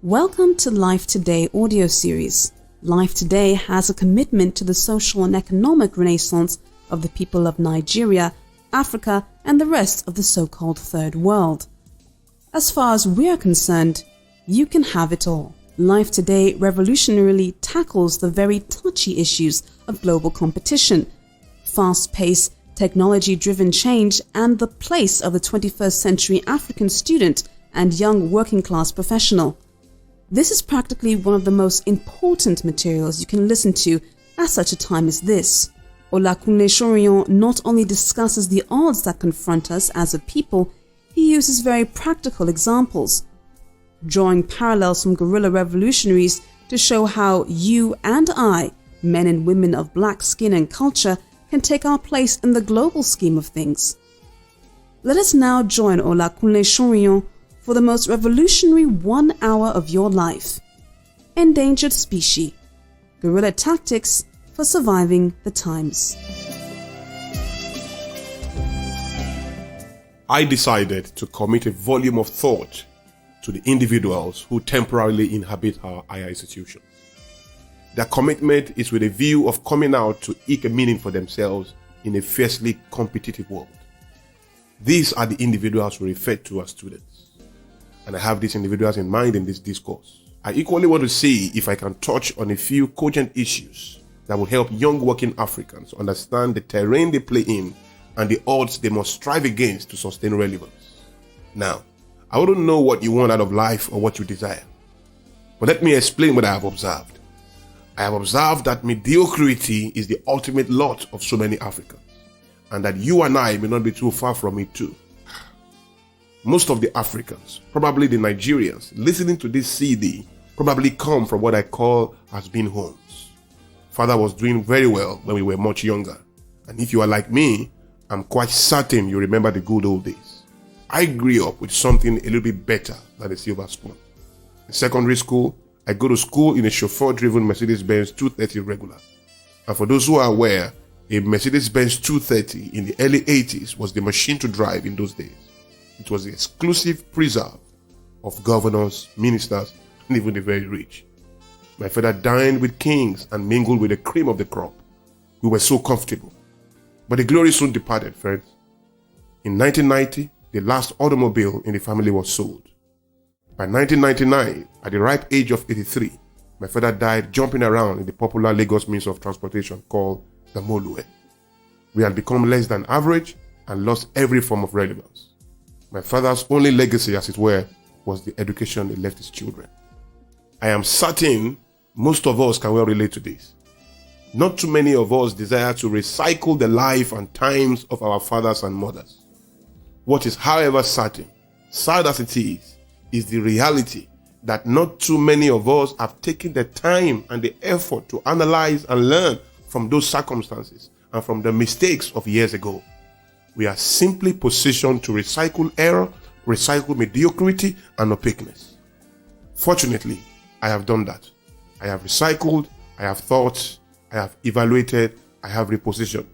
Welcome to Life Today audio series. Life Today has a commitment to the social and economic renaissance of the people of Nigeria, Africa, and the rest of the so-called Third World. As far as we are concerned, you can have it all. Life Today revolutionarily tackles the very touchy issues of global competition, fast-paced, technology-driven change, and the place of the 21st century African student and young working-class professional. This is practically one of the most important materials you can listen to at such a time as this. Olakunle Soriyan not only discusses the odds that confront us as a people, he uses very practical examples, drawing parallels from guerrilla revolutionaries to show how you and I, men and women of black skin and culture, can take our place in the global scheme of things. Let us now join Olakunle Soriyan for the most revolutionary 1 hour of your life. Endangered Species: Guerrilla Tactics for Surviving the Times. I decided to commit a volume of thought to the individuals who temporarily inhabit our higher institutions. Their commitment is with a view of coming out to eke a meaning for themselves in a fiercely competitive world. These are the individuals we refer to as students, and I have these individuals in mind in this discourse. I equally want to see if I can touch on a few cogent issues that will help young working Africans understand the terrain they play in and the odds they must strive against to sustain relevance. Now, I wouldn't know what you want out of life or what you desire, but let me explain what I have observed. I have observed that mediocrity is the ultimate lot of so many Africans, and that you and I may not be too far from it too. Most of the Africans, probably the Nigerians, listening to this CD probably come from what I call has-been homes. Father was doing very well when we were much younger, and if you are like me, I'm quite certain you remember the good old days. I grew up with something a little bit better than a silver spoon. In secondary school, I go to school in a chauffeur-driven Mercedes-Benz 230 regular. And for those who are aware, a Mercedes-Benz 230 in the early 80s was the machine to drive in those days. It was the exclusive preserve of governors, ministers, and even the very rich. My father dined with kings and mingled with the cream of the crop. We were so comfortable. But the glory soon departed, friends. In 1990, the last automobile in the family was sold. By 1999, at the ripe age of 83, my father died jumping around in the popular Lagos means of transportation called the Molue. We had become less than average and lost every form of relevance. My father's only legacy, as it were, was the education he left his children. I am certain most of us can well relate to this. Not too many of us desire to recycle the life and times of our fathers and mothers. What is, however, certain, sad as it is the reality that not too many of us have taken the time and the effort to analyze and learn from those circumstances and from the mistakes of years ago. We are simply positioned to recycle error, recycle mediocrity and opaqueness. Fortunately, I have done that. I have recycled, I have thought, I have evaluated, I have repositioned.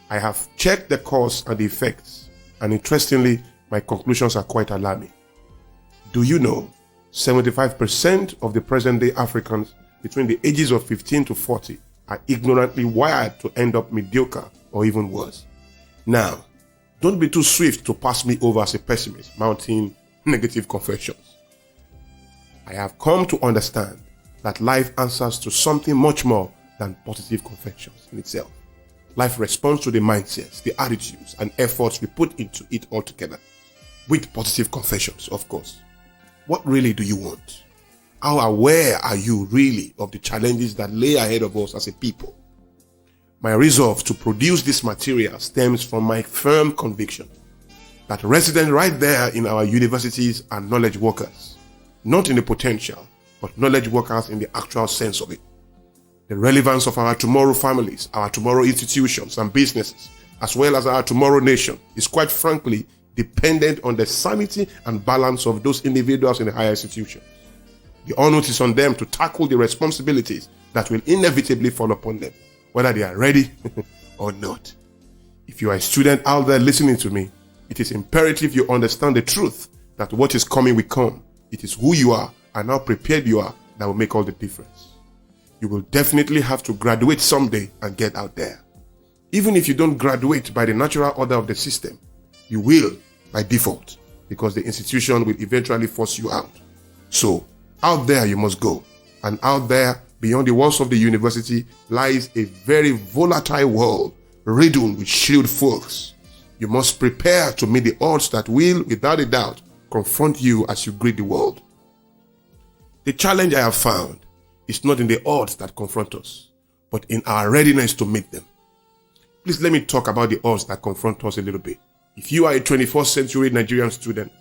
I have checked the cause and the effects, and interestingly, my conclusions are quite alarming. Do you know 75% of the present-day Africans between the ages of 15 to 40 are ignorantly wired to end up mediocre or even worse? Now, don't be too swift to pass me over as a pessimist, mounting negative confessions. I have come to understand that life answers to something much more than positive confessions in itself. Life responds to the mindsets, the attitudes, and efforts we put into it altogether. With positive confessions, of course. What really do you want? How aware are you really of the challenges that lay ahead of us as a people? My resolve to produce this material stems from my firm conviction that resident right there in our universities are knowledge workers, not in the potential, but knowledge workers in the actual sense of it. The relevance of our tomorrow families, our tomorrow institutions and businesses, as well as our tomorrow nation, is quite frankly dependent on the sanity and balance of those individuals in the higher institutions. The onus is on them to tackle the responsibilities that will inevitably fall upon them, whether they are ready or not. If you are a student out there listening to me, it is imperative you understand the truth that what is coming will come. It is who you are and how prepared you are that will make all the difference. You will definitely have to graduate someday and get out there. Even if you don't graduate by the natural order of the system, you will by default, because the institution will eventually force you out. So, out there you must go. And out there, beyond the walls of the university, lies a very volatile world, riddled with shrewd folks. You must prepare to meet the odds that will, without a doubt, confront you as you greet the world. The challenge I have found is not in the odds that confront us, but in our readiness to meet them. Please let me talk about the odds that confront us a little bit. If you are a 21st century Nigerian student,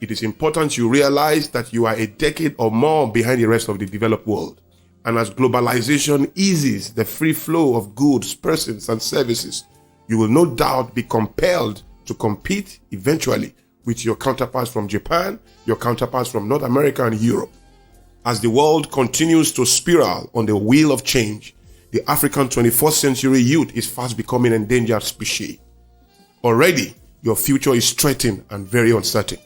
it is important you realize that you are a decade or more behind the rest of the developed world. And as globalization eases the free flow of goods, persons, and services, you will no doubt be compelled to compete eventually with your counterparts from Japan, your counterparts from North America and Europe. As the world continues to spiral on the wheel of change, the African 21st century youth is fast becoming an endangered species. Already, your future is threatened and very uncertain.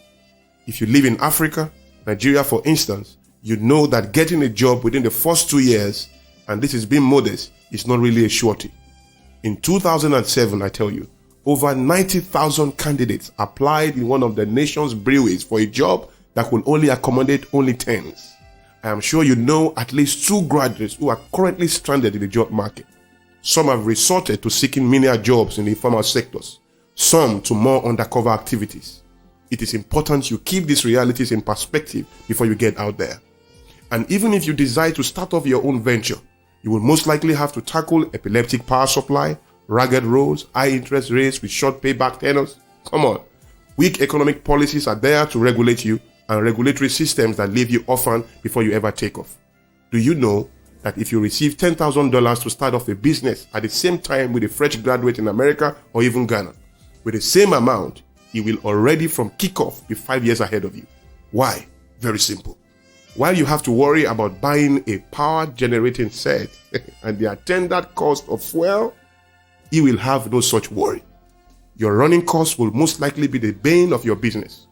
If you live in Africa, Nigeria for instance, you know that getting a job within the first 2 years, and this is being modest, is not really a surety. In 2007, I tell you, over 90,000 candidates applied in one of the nation's breweries for a job that could only accommodate only 10s. I am sure you know at least 2 graduates who are currently stranded in the job market. Some have resorted to seeking menial jobs in the informal sectors, some to more undercover activities. It is important you keep these realities in perspective before you get out there. And even if you decide to start off your own venture, you will most likely have to tackle epileptic power supply, ragged roads, high interest rates with short payback tenors. Come on. Weak economic policies are there to regulate you, and regulatory systems that leave you orphaned before you ever take off. Do you know that if you receive $10,000 to start off a business at the same time with a fresh graduate in America or even Ghana, with the same amount, he will already from kickoff be 5 years ahead of you? Why? Very simple. While you have to worry about buying a power generating set and the attendant cost of fuel, he will have no such worry. Your running costs will most likely be the bane of your business.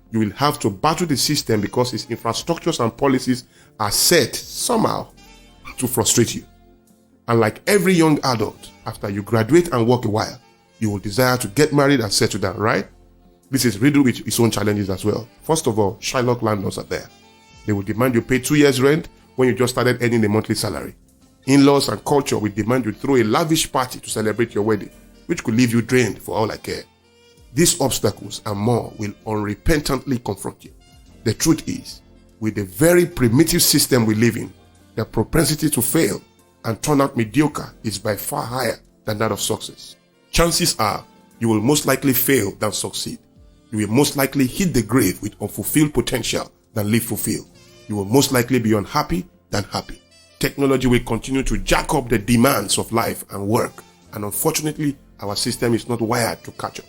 You will have to battle the system because its infrastructures and policies are set somehow to frustrate you. And like every young adult, after you graduate and work a while, you will desire to get married and settle down, right? This is riddled with its own challenges as well. First of all, Shylock landlords are there. They will demand you pay 2 years rent when you just started earning a monthly salary. In-laws and culture will demand you throw a lavish party to celebrate your wedding, which could leave you drained for all I care. These obstacles and more will unrepentantly confront you. The truth is, with the very primitive system we live in, the propensity to fail and turn out mediocre is by far higher than that of success. Chances are you will most likely fail than succeed. You will most likely hit the grave with unfulfilled potential than live fulfilled. You will most likely be unhappy than happy. Technology will continue to jack up the demands of life and work, and unfortunately, our system is not wired to catch up.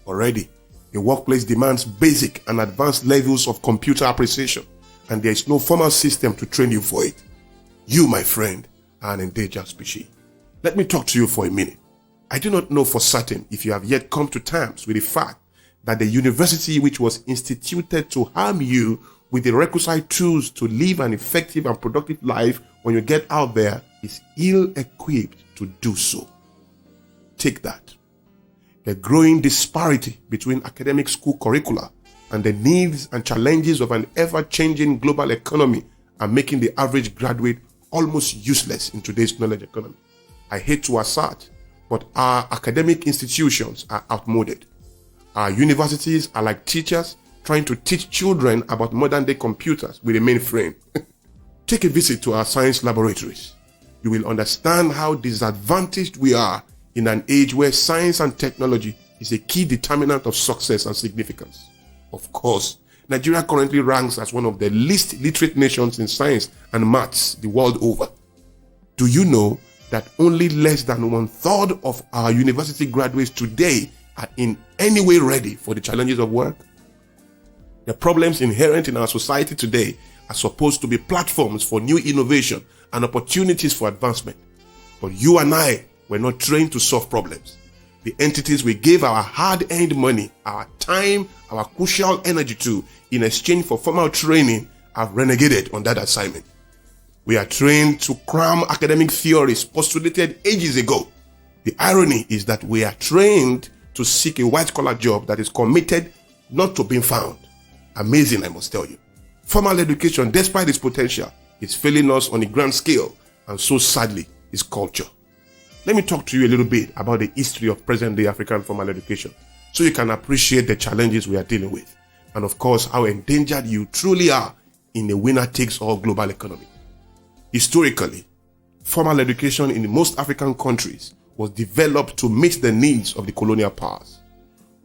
Already, the workplace demands basic and advanced levels of computer appreciation, and there is no formal system to train you for it. You, my friend, are an endangered species. Let me talk to you for a minute. I do not know for certain if you have yet come to terms with the fact that the university which was instituted to arm you with the requisite tools to live an effective and productive life when you get out there is ill-equipped to do so. Take that. The growing disparity between academic school curricula and the needs and challenges of an ever-changing global economy are making the average graduate almost useless in today's knowledge economy. I hate to assert, but our academic institutions are outmoded. Our universities are like teachers trying to teach children about modern-day computers with a mainframe. Take a visit to our science laboratories. You will understand how disadvantaged we are in an age where science and technology is a key determinant of success and significance. Of course, Nigeria currently ranks as one of the least literate nations in science and maths the world over. Do you know that only less than 1/3 of our university graduates today are in any way ready for the challenges of work? The problems inherent in our society today are supposed to be platforms for new innovation and opportunities for advancement. But you and I were not trained to solve problems. The entities we gave our hard-earned money, our time, our crucial energy to, in exchange for formal training, have renegated on that assignment. We are trained to cram academic theories postulated ages ago. The irony is that we are trained to seek a white-collar job that is committed not to being found. Amazing, I must tell you. Formal education, despite its potential, is failing us on a grand scale, and so sadly, is culture. Let me talk to you a little bit about the history of present-day African formal education, so you can appreciate the challenges we are dealing with, and of course, how endangered you truly are in a winner-takes-all global economy. Historically, formal education in most African countries was developed to meet the needs of the colonial powers.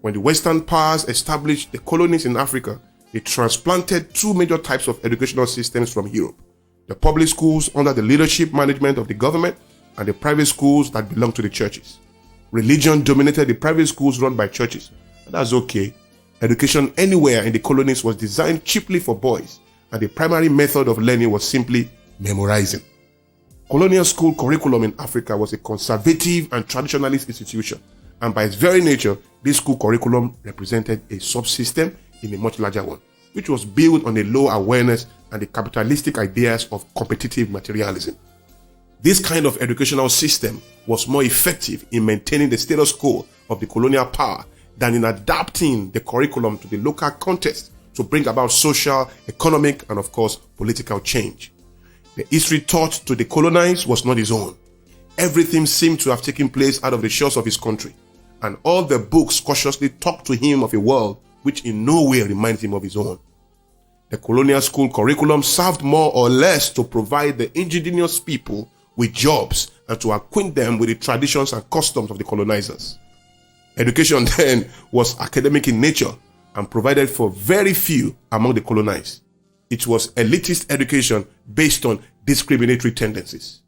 When the Western powers established the colonies in Africa, they transplanted two major types of educational systems from Europe: the public schools under the leadership management of the government and the private schools that belonged to the churches. Religion dominated the private schools run by churches, and that's okay. Education anywhere in the colonies was designed cheaply for boys, and the primary method of learning was simply memorizing. Colonial school curriculum in Africa was a conservative and traditionalist institution, and by its very nature, this school curriculum represented a subsystem in a much larger one, which was built on a low awareness and the capitalistic ideas of competitive materialism. This kind of educational system was more effective in maintaining the status quo of the colonial power than in adapting the curriculum to the local context to bring about social, economic, and of course, political change. The history taught to the colonized was not his own. Everything seemed to have taken place out of the shores of his country, and all the books cautiously talked to him of a world which in no way reminds him of his own. The colonial school curriculum served more or less to provide the indigenous people with jobs and to acquaint them with the traditions and customs of the colonizers. Education then was academic in nature and provided for very few among the colonized. It was elitist education based on discriminatory tendencies.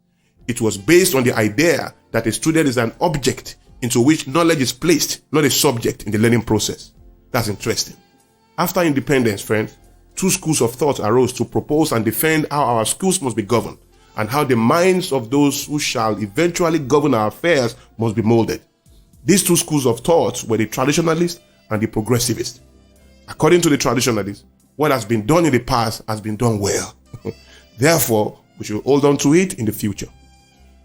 It was based on the idea that a student is an object into which knowledge is placed, not a subject in the learning process. That's interesting. After independence, friends, two schools of thought arose to propose and defend how our schools must be governed and how the minds of those who shall eventually govern our affairs must be molded. These two schools of thought were the traditionalists and the progressivists. According to the traditionalists, what has been done in the past has been done well. Therefore, we should hold on to it in the future.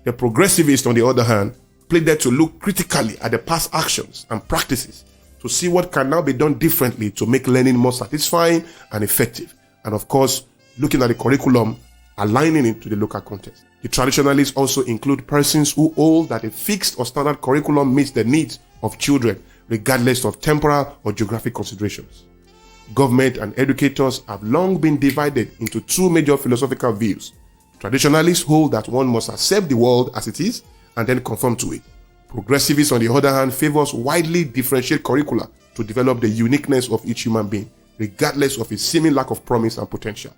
The progressivists, on the other hand, pleaded to look critically at the past actions and practices to see what can now be done differently to make learning more satisfying and effective. And of course, looking at the curriculum, aligning it to the local context. The traditionalists also include persons who hold that a fixed or standard curriculum meets the needs of children, regardless of temporal or geographic considerations. Government and educators have long been divided into two major philosophical views. Traditionalists hold that one must accept the world as it is and then conform to it. Progressivists, on the other hand, favors widely differentiated curricula to develop the uniqueness of each human being, regardless of its seeming lack of promise and potential.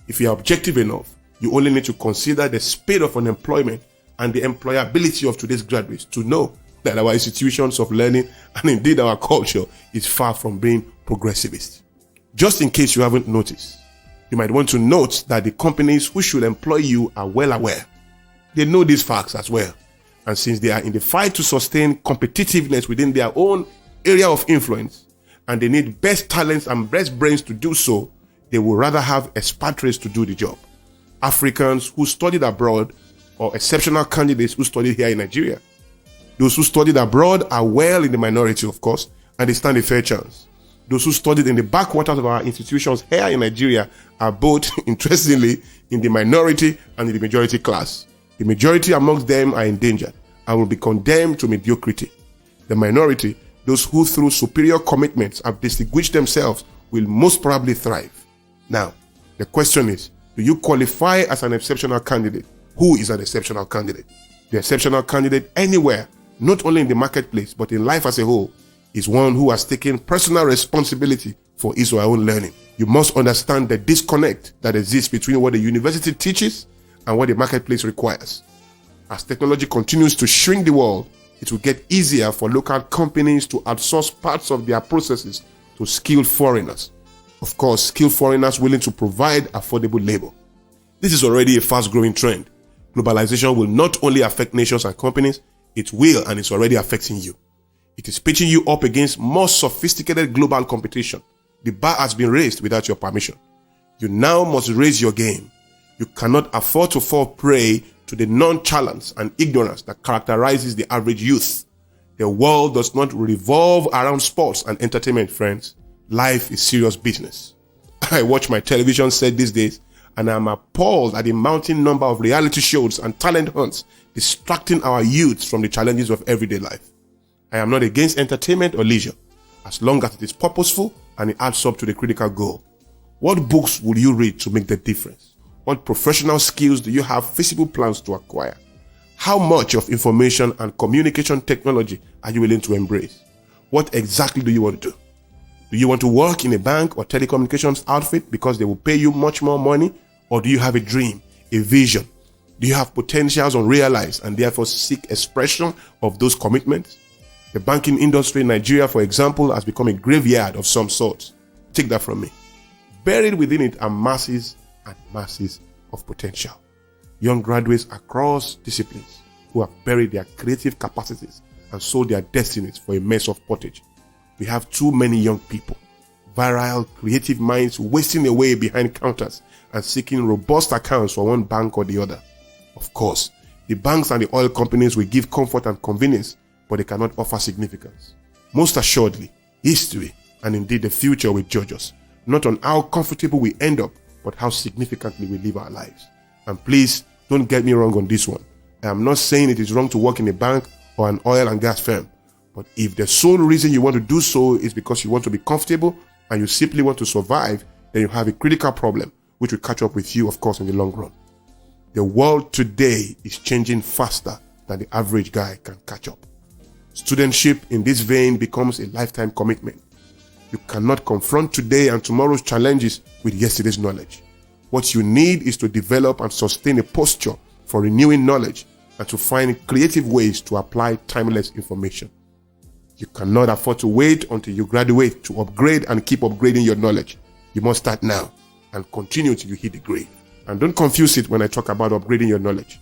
If you are objective enough, you only need to consider the spate of unemployment and the employability of today's graduates to know that our institutions of learning and indeed our culture is far from being progressivist. Just in case you haven't noticed, you might want to note that the companies who should employ you are well aware. They know these facts as well. And since they are in the fight to sustain competitiveness within their own area of influence, and they need best talents and best brains to do so, they would rather have expatriates to do the job. Africans who studied abroad or exceptional candidates who studied here in Nigeria. Those who studied abroad are well in the minority, of course, and they stand a fair chance. Those who studied in the backwaters of our institutions here in Nigeria are both, interestingly, in the minority and in the majority class. The majority amongst them are endangered and will be condemned to mediocrity. The minority, those who through superior commitments have distinguished themselves, will most probably thrive. Now, the question is, do you qualify as an exceptional candidate? Who is an exceptional candidate? The exceptional candidate anywhere, not only in the marketplace, but in life as a whole, is one who has taken personal responsibility for his or her own learning. You must understand the disconnect that exists between what the university teaches and what the marketplace requires. As technology continues to shrink the world, it will get easier for local companies to outsource parts of their processes to skilled foreigners. Of course, skilled foreigners willing to provide affordable labor. This is already a fast-growing trend. Globalization will not only affect nations and companies, it will and is already affecting you. It is pitching you up against more sophisticated global competition. The bar has been raised without your permission. You now must raise your game. You cannot afford to fall prey to the nonchalance and ignorance that characterizes the average youth. The world does not revolve around sports and entertainment, friends. Life is serious business. I watch my television set these days, and I'm appalled at the mounting number of reality shows and talent hunts distracting our youths from the challenges of everyday life. I am not against entertainment or leisure, as long as it is purposeful and it adds up to the critical goal. What books will you read to make the difference? What professional skills do you have feasible plans to acquire? How much of information and communication technology are you willing to embrace? What exactly do you want to do? Do you want to work in a bank or telecommunications outfit because they will pay you much more money? Or do you have a dream, a vision? Do you have potentials unrealized and therefore seek expression of those commitments? The banking industry in Nigeria, for example, has become a graveyard of some sort. Take that from me. Buried within it are masses and masses of potential. Young graduates across disciplines who have buried their creative capacities and sold their destinies for a mess of pottage. We have too many young people, virile, creative minds wasting away behind counters and seeking robust accounts for one bank or the other. Of course, the banks and the oil companies will give comfort and convenience, but they cannot offer significance. Most assuredly, history and indeed the future will judge us, not on how comfortable we end up, but how significantly we live our lives. And please, don't get me wrong on this one. I am not saying it is wrong to work in a bank or an oil and gas firm. But if the sole reason you want to do so is because you want to be comfortable and you simply want to survive, then you have a critical problem, which will catch up with you, of course, in the long run. The world today is changing faster than the average guy can catch up. Studentship in this vein becomes a lifetime commitment. You cannot confront today and tomorrow's challenges with yesterday's knowledge. What you need is to develop and sustain a posture for renewing knowledge and to find creative ways to apply timeless information. You cannot afford to wait until you graduate to upgrade and keep upgrading your knowledge. You must start now and continue till you hit the grave. And don't confuse it when I talk about upgrading your knowledge.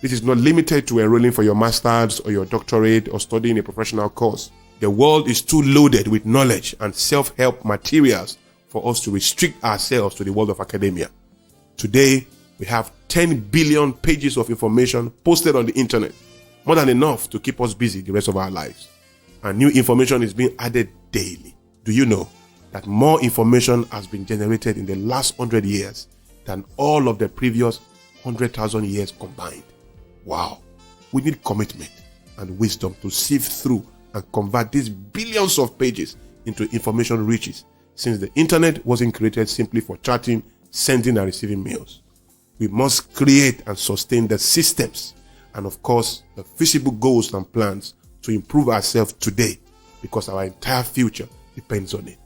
This is not limited to enrolling for your master's or your doctorate or studying a professional course. The world is too loaded with knowledge and self-help materials for us to restrict ourselves to the world of academia. Today, we have 10 billion pages of information posted on the internet, more than enough to keep us busy the rest of our lives. And new information is being added daily. Do you know that more information has been generated in the last 100 years than all of the previous 100,000 years combined? Wow. We need commitment and wisdom to sift through and convert these billions of pages into information riches, since the internet wasn't created simply for chatting, sending and receiving mails. We must create and sustain the systems and, of course, the feasible goals and plans to improve ourselves today, because our entire future depends on it.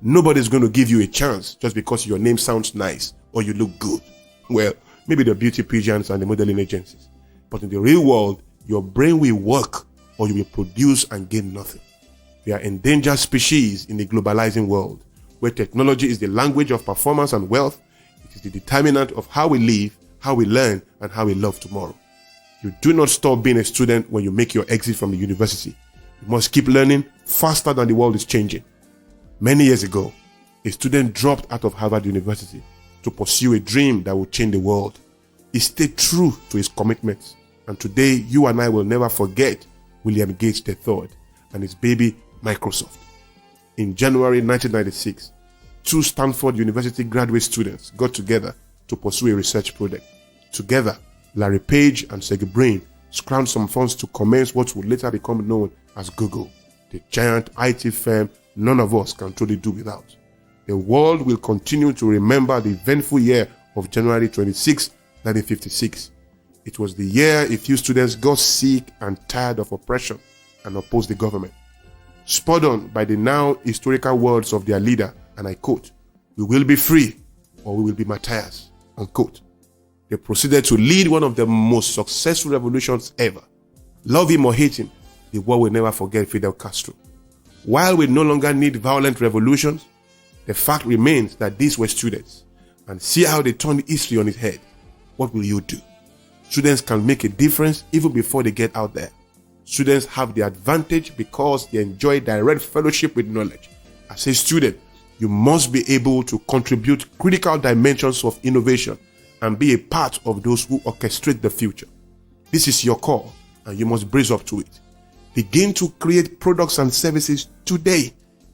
Nobody's going to give you a chance just because your name sounds nice or you look good. Well, maybe the beauty pageants and the modeling agencies. But in the real world, your brain will work or you will produce and gain nothing. We are endangered species in the globalizing world, where technology is the language of performance and wealth. It is the determinant of how we live, how we learn, and how we love tomorrow. You do not stop being a student when you make your exit from the university. You must keep learning faster than the world is changing. Many years ago, a student dropped out of Harvard University to pursue a dream that would change the world. He stayed true to his commitments, and today you and I will never forget William Gates III and his baby Microsoft. In January 1996, 2 Stanford University graduate students got together to pursue a research project. Together, Larry Page and Sergey Brin scrounged some funds to commence what would later become known as Google, the giant IT firm none of us can truly do without. The world will continue to remember the eventful year of January 26, 1956. It was the year a few students got sick and tired of oppression and opposed the government. Spurred on by the now historical words of their leader, and I quote, "We will be free or we will be martyrs," unquote. They proceeded to lead one of the most successful revolutions ever. Love him or hate him, the world will never forget Fidel Castro. While we no longer need violent revolutions, the fact remains that these were students, and see how they turned history on its head. What will you do? Students can make a difference even before they get out there. Students have the advantage because they enjoy direct fellowship with knowledge. As a student, You must be able to contribute critical dimensions of innovation and be a part of those who orchestrate the future. This is your call, and you must brace up to it. Begin to create products and services today.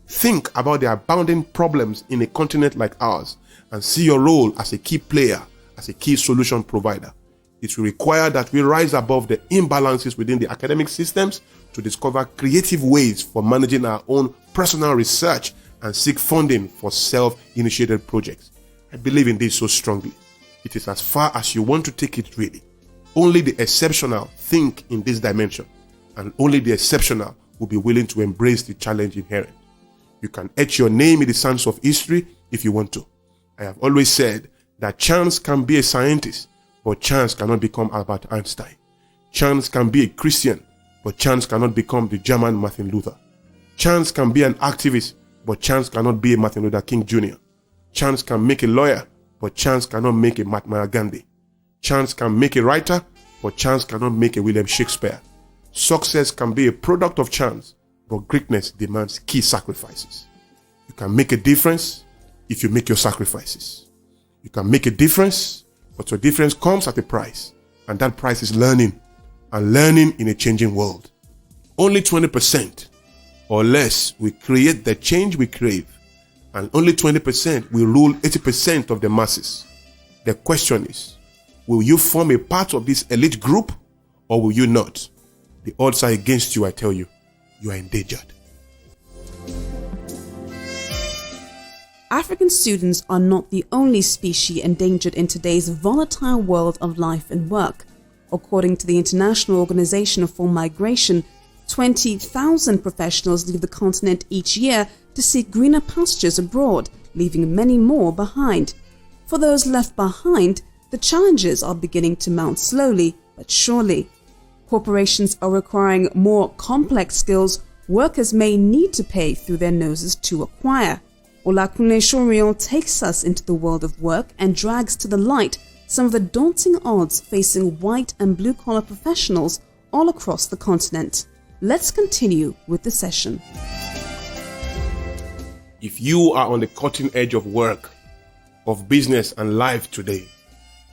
Think about the abounding problems in a continent like ours and see your role as a key player, as a key solution provider. It will require that we rise above the imbalances within the academic systems to discover creative ways for managing our own personal research and seek funding for self-initiated projects. I believe in this so strongly. It is as far as you want to take it really. Only the exceptional think in this dimension, and only the exceptional will be willing to embrace the challenge inherent. You can etch your name in the sands of history if you want to. I have always said that chance can be a scientist, but chance cannot become Albert Einstein. Chance can be a Christian, but chance cannot become the German Martin Luther. Chance can be an activist, but chance cannot be a Martin Luther King Jr. Chance can make a lawyer, but chance cannot make a Mahatma Gandhi. Chance can make a writer, but chance cannot make a William Shakespeare. Success can be a product of chance, but greatness demands key sacrifices. You can make a difference if you make your sacrifices. You can make a difference, but your difference comes at a price, and that price is learning, and learning in a changing world. Only 20% or less will create the change we crave, and only 20% will rule 80% of the masses. The question is, will you form a part of this elite group, or will you not? The odds are against you, I tell you. You are endangered. African students are not the only species endangered in today's volatile world of life and work. According to the International Organization for Migration, 20,000 professionals leave the continent each year to seek greener pastures abroad, leaving many more behind. For those left behind, the challenges are beginning to mount slowly but surely. Corporations are requiring more complex skills workers may need to pay through their noses to acquire. Olakunle Soriyan takes us into the world of work and drags to the light some of the daunting odds facing white and blue-collar professionals all across the continent. Let's continue with the session. If you are on the cutting edge of work, of business and life today,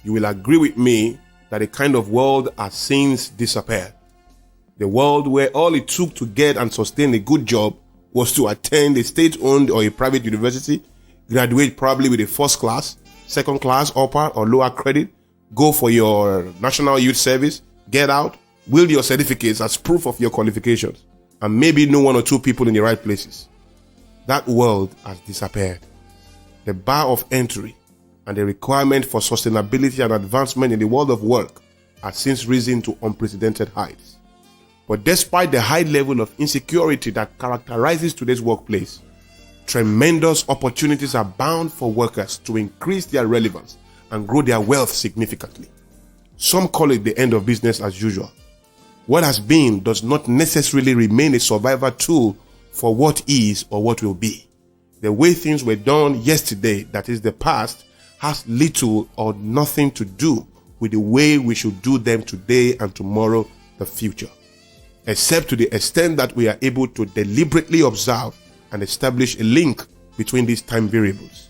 you will agree with me that a kind of world has since disappeared. The world where all it took to get and sustain a good job was to attend a state-owned or a private university, graduate probably with a first class, second class, upper or lower credit, go for your national youth service, get out, wield your certificates as proof of your qualifications, and maybe know one or two people in the right places. That world has disappeared. The bar of entry and the requirement for sustainability and advancement in the world of work has since risen to unprecedented heights. But despite the high level of insecurity that characterizes today's workplace, tremendous opportunities are bound for workers to increase their relevance and grow their wealth significantly. Some call it the end of business as usual. What has been does not necessarily remain a survival tool for what is or what will be. The way things were done yesterday, that is the past, has little or nothing to do with the way we should do them today and tomorrow, the future, except to the extent that we are able to deliberately observe and establish a link between these time variables.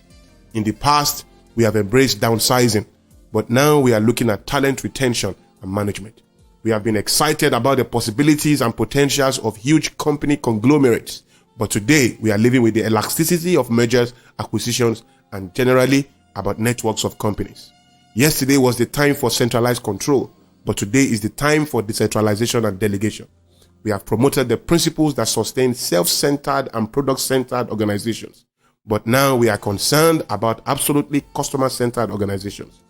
In the past, we have embraced downsizing, but now we are looking at talent retention and management. We have been excited about the possibilities and potentials of huge company conglomerates, but today we are living with the elasticity of mergers, acquisitions, and generally about networks of companies. Yesterday was the time for centralized control, but today is the time for decentralization and delegation. We have promoted the principles that sustain self-centered and product-centered organizations, but now we are concerned about absolutely customer-centered organizations.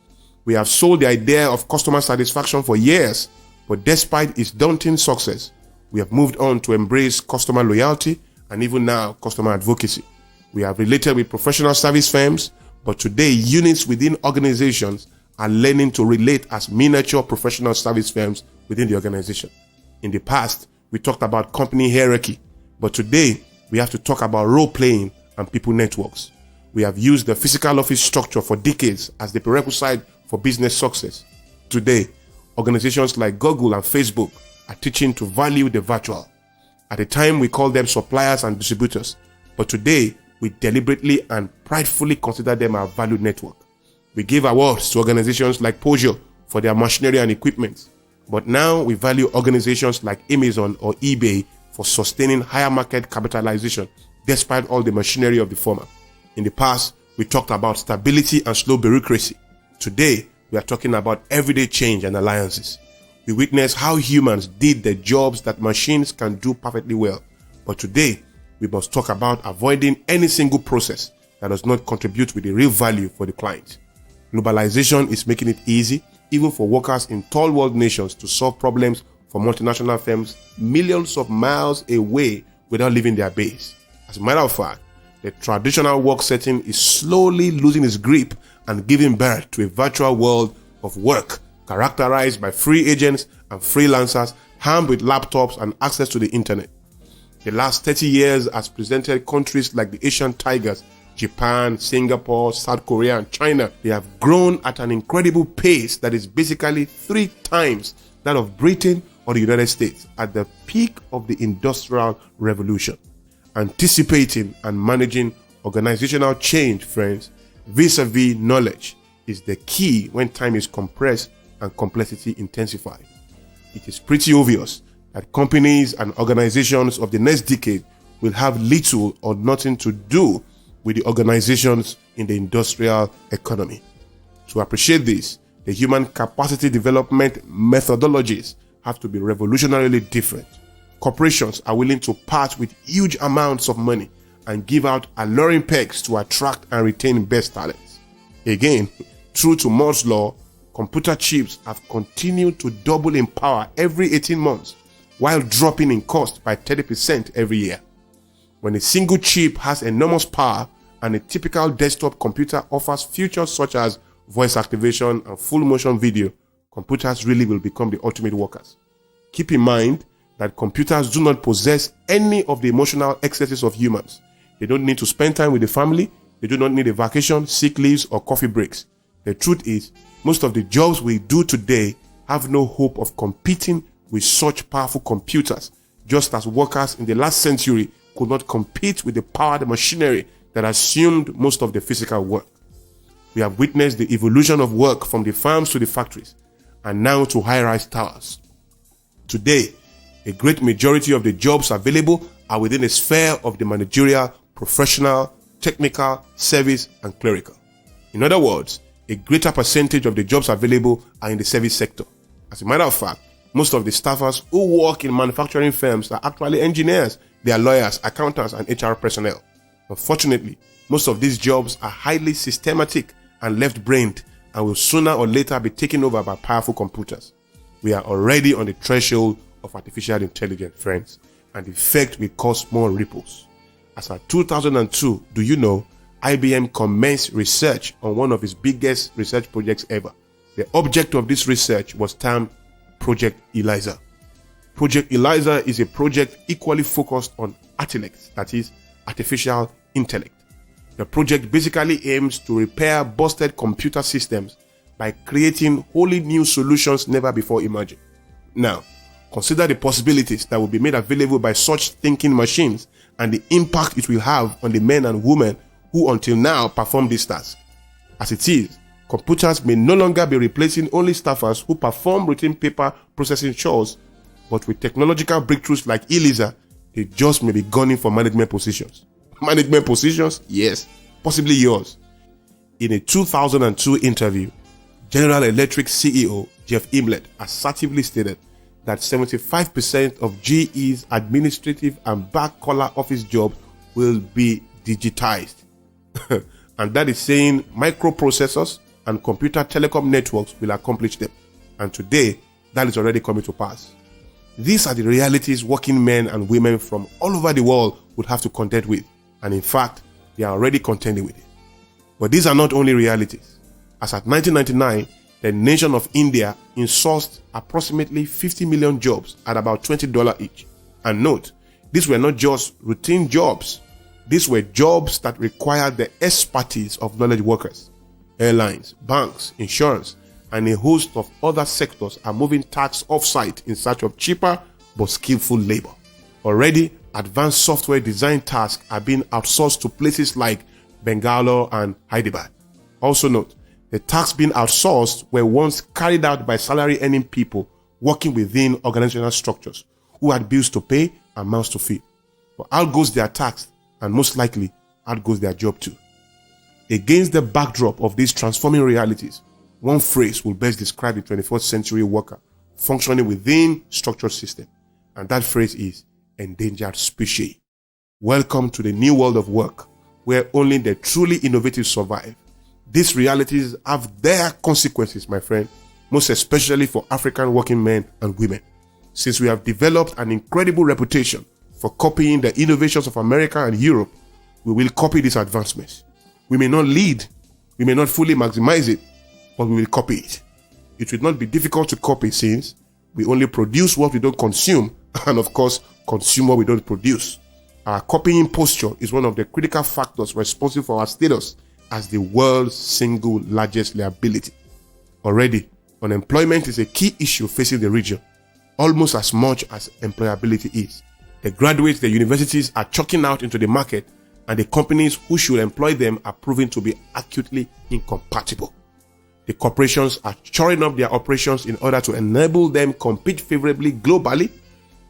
We have sold the idea of customer satisfaction for years, but despite its daunting success, we have moved on to embrace customer loyalty and even now customer advocacy. We have related with professional service firms, but today units within organizations are learning to relate as miniature professional service firms within the organization. In the past, we talked about company hierarchy, but today we have to talk about role playing and people networks. We have used the physical office structure for decades as the prerequisite for business success. Today, organizations like Google and Facebook are teaching to value the virtual. At the time, we called them suppliers and distributors, but today we deliberately and pridefully consider them our valued network. We give awards to organizations like Peugeot for their machinery and equipment, but now we value organizations like Amazon or eBay for sustaining higher market capitalization despite all the machinery of the former. In the past, we talked about stability and slow bureaucracy. Today, we are talking about everyday change and alliances. We witness how humans did the jobs that machines can do perfectly well. But today, we must talk about avoiding any single process that does not contribute with the real value for the client. Globalization is making it easy, even for workers in third world nations, to solve problems for multinational firms millions of miles away without leaving their base. As a matter of fact, the traditional work setting is slowly losing its grip and giving birth to a virtual world of work characterized by free agents and freelancers armed with laptops and access to the internet. The last 30 years has presented countries like the Asian tigers, Japan, Singapore, South Korea, and China. They have grown at an incredible pace that is basically 3 times that of Britain or the United States at the peak of the Industrial Revolution. Anticipating and managing organizational change, friends, vis-a-vis knowledge, is the key when time is compressed and complexity intensified. It is pretty obvious that companies and organizations of the next decade will have little or nothing to do with the organizations in the industrial economy. To appreciate this, the human capacity development methodologies have to be revolutionarily different. Corporations are willing to part with huge amounts of money and give out alluring perks to attract and retain best talents. Again, true to Moore's law, computer chips have continued to double in power every 18 months while dropping in cost by 30% every year. When a single chip has enormous power and a typical desktop computer offers features such as voice activation and full motion video, computers really will become the ultimate workers. Keep in mind that computers do not possess any of the emotional excesses of humans. They don't need to spend time with the family. They do not need a vacation, sick leaves, or coffee breaks. The truth is, most of the jobs we do today have no hope of competing with such powerful computers, just as workers in the last century could not compete with the powered machinery that assumed most of the physical work. We have witnessed the evolution of work from the farms to the factories, and now to high-rise towers. Today, a great majority of the jobs available are within a sphere of the managerial, professional, technical, service, and clerical. In other words, a greater percentage of the jobs available are in the service sector. As a matter of fact, most of the staffers who work in manufacturing firms are actually engineers. They are lawyers, accountants, and HR personnel. Unfortunately, most of these jobs are highly systematic and left-brained and will sooner or later be taken over by powerful computers. We are already on the threshold of artificial intelligence, friends, and the effect will cause more ripples. As of 2002, do you know, IBM commenced research on one of its biggest research projects ever. The object of this research was termed Project Eliza. Project Eliza is a project equally focused on ARTILEX, that is, artificial intellect. The project basically aims to repair busted computer systems by creating wholly new solutions never before imagined. Now, consider the possibilities that will be made available by such thinking machines and the impact it will have on the men and women who until now perform these tasks. As it is, computers may no longer be replacing only staffers who perform routine paper processing chores, but with technological breakthroughs like Eliza, they just may be gunning for management positions. Management positions? Yes, possibly yours. In a 2002 interview, General Electric CEO Jeff Immelt assertively stated that 75% of GE's administrative and back-collar office jobs will be digitized. And that is saying microprocessors and computer telecom networks will accomplish them. And today, that is already coming to pass. These are the realities working men and women from all over the world would have to contend with. And in fact, they are already contending with it. But these are not only realities. As at 1999, the nation of India insourced approximately 50 million jobs at about $20 each. And note, these were not just routine jobs. These were jobs that required the expertise of knowledge workers. Airlines, banks, insurance, and a host of other sectors are moving tasks off-site in search of cheaper but skillful labor. Already, advanced software design tasks are being outsourced to places like Bangalore and Hyderabad. Also note, the tasks being outsourced were once carried out by salary-earning people working within organizational structures who had bills to pay and mouths to feed. But out goes their tax, and most likely, out goes their job too. Against the backdrop of these transforming realities, one phrase will best describe the 21st century worker functioning within structured system, and that phrase is endangered species. Welcome to the new world of work, where only the truly innovative survive. These realities have their consequences, my friend, most especially for African working men and women. Since we have developed an incredible reputation for copying the innovations of America and Europe, we will copy these advancements. We may not lead, we may not fully maximize it, but we will copy it. It will not be difficult to copy since we only produce what we don't consume, and of course, consume what we don't produce. Our copying posture is one of the critical factors responsible for our status as the world's single largest liability. Already, unemployment is a key issue facing the region, almost as much as employability is. The graduates the universities are chucking out into the market, and the companies who should employ them are proving to be acutely incompatible. The corporations are shoring up their operations in order to enable them compete favorably globally,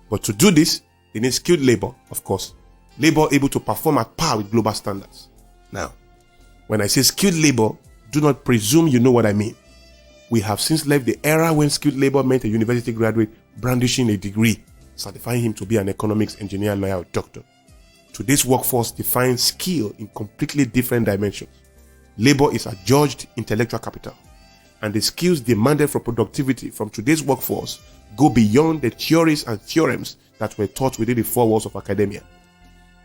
but to do this, they need skilled labor, of course. Labor able to perform at par with global standards. Now, when I say skilled labor, do not presume you know what I mean. We have since left the era when skilled labor meant a university graduate brandishing a degree, certifying him to be an economics, engineer, lawyer, or doctor. Today's workforce defines skill in completely different dimensions. Labor is adjudged intellectual capital, and the skills demanded for productivity from today's workforce go beyond the theories and theorems that were taught within the four walls of academia.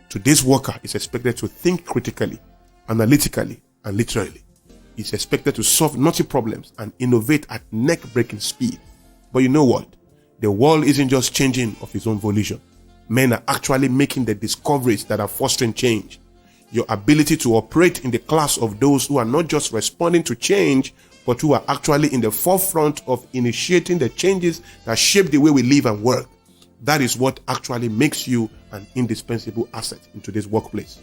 Today's worker is expected to think critically, analytically, and literally. He's expected to solve knotty problems and innovate at neck-breaking speed. But you know what? The world isn't just changing of its own volition. Men are actually making the discoveries that are fostering change. Your ability to operate in the class of those who are not just responding to change, but who are actually in the forefront of initiating the changes that shape the way we live and work. That is what actually makes you an indispensable asset in today's workplace.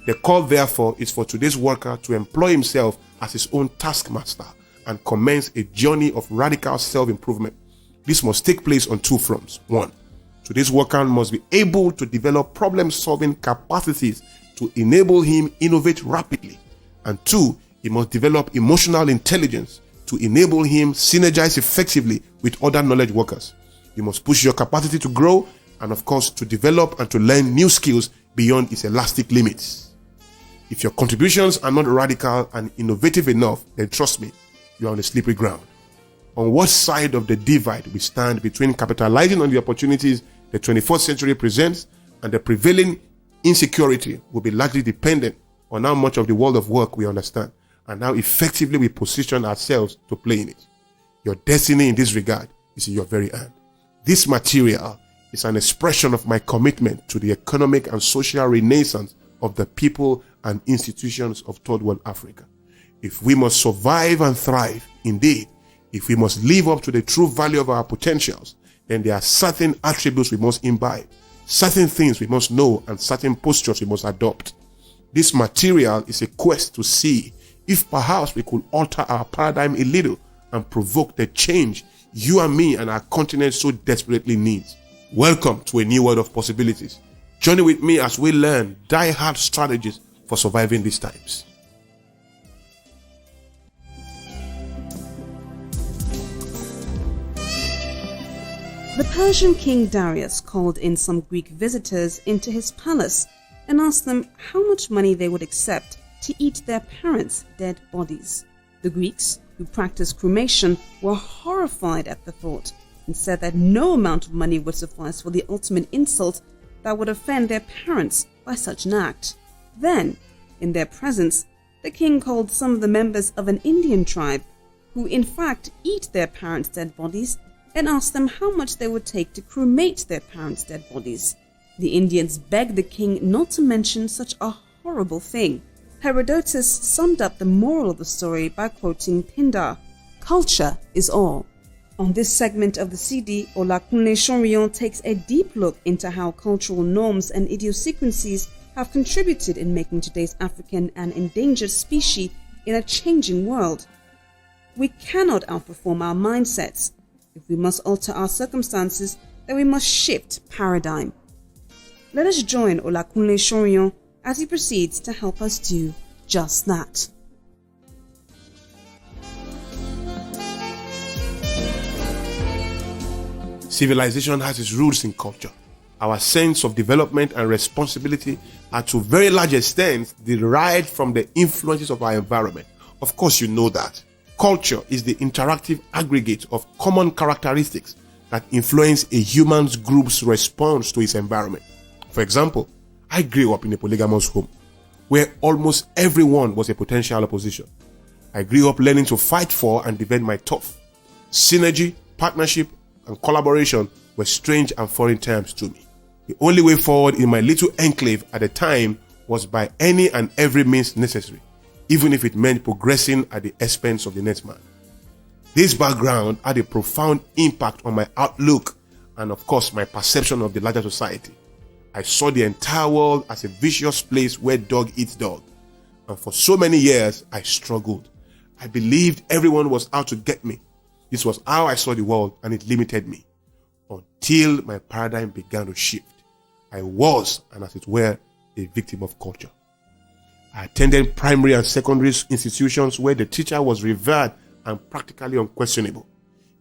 The call, therefore, is for today's worker to employ himself as his own taskmaster and commence a journey of radical self-improvement. This must take place on two fronts. One, today's worker must be able to develop problem-solving capacities to enable him innovate rapidly. And two, he must develop emotional intelligence to enable him synergize effectively with other knowledge workers. You must push your capacity to grow and, of course, to develop and to learn new skills beyond its elastic limits. If your contributions are not radical and innovative enough, then trust me, you are on a slippery ground. On what side of the divide we stand between capitalizing on the opportunities the 21st century presents and the prevailing insecurity will be largely dependent on how much of the world of work we understand and how effectively we position ourselves to play in it. Your destiny in this regard is in your very hand. This material is an expression of my commitment to the economic and social renaissance of the people and institutions of Third World Africa. If we must survive and thrive, indeed, if we must live up to the true value of our potentials, then there are certain attributes we must imbibe, certain things we must know, and certain postures we must adopt. This material is a quest to see if perhaps we could alter our paradigm a little and provoke the change you and me and our continent so desperately needs. Welcome to a new world of possibilities. Journey with me as we learn die-hard strategies for surviving these times. The Persian king Darius called in some Greek visitors into his palace and asked them how much money they would accept to eat their parents' dead bodies. The Greeks, who practiced cremation, were horrified at the thought and said that no amount of money would suffice for the ultimate insult that would offend their parents by such an act. Then, in their presence, the king called some of the members of an Indian tribe, who in fact eat their parents' dead bodies, and asked them how much they would take to cremate their parents' dead bodies. The Indians begged the king not to mention such a horrible thing. Herodotus summed up the moral of the story by quoting Pindar, "Culture is all." On this segment of the CD, Olakunle Soriyan takes a deep look into how cultural norms and idiosyncrasies have contributed in making today's African an endangered species in a changing world. We cannot outperform our mindsets. If we must alter our circumstances, then we must shift paradigm. Let us join Olakunle Soriyan as he proceeds to help us do just that. Civilization has its roots in culture. Our sense of development and responsibility are to very large extent derived from the influences of our environment. Of course, you know that. Culture is the interactive aggregate of common characteristics that influence a human group's response to its environment. For example, I grew up in a polygamous home where almost everyone was a potential opposition. I grew up learning to fight for and defend my turf. Synergy, partnership, and collaboration were strange and foreign terms to me. The only way forward in my little enclave at the time was by any and every means necessary, even if it meant progressing at the expense of the next man. This background had a profound impact on my outlook and, of course, my perception of the larger society. I saw the entire world as a vicious place where dog eats dog. And for so many years, I struggled. I believed everyone was out to get me. This was how I saw the world, and it limited me. Until my paradigm began to shift. I was, and as it were, a victim of culture. I attended primary and secondary institutions where the teacher was revered and practically unquestionable.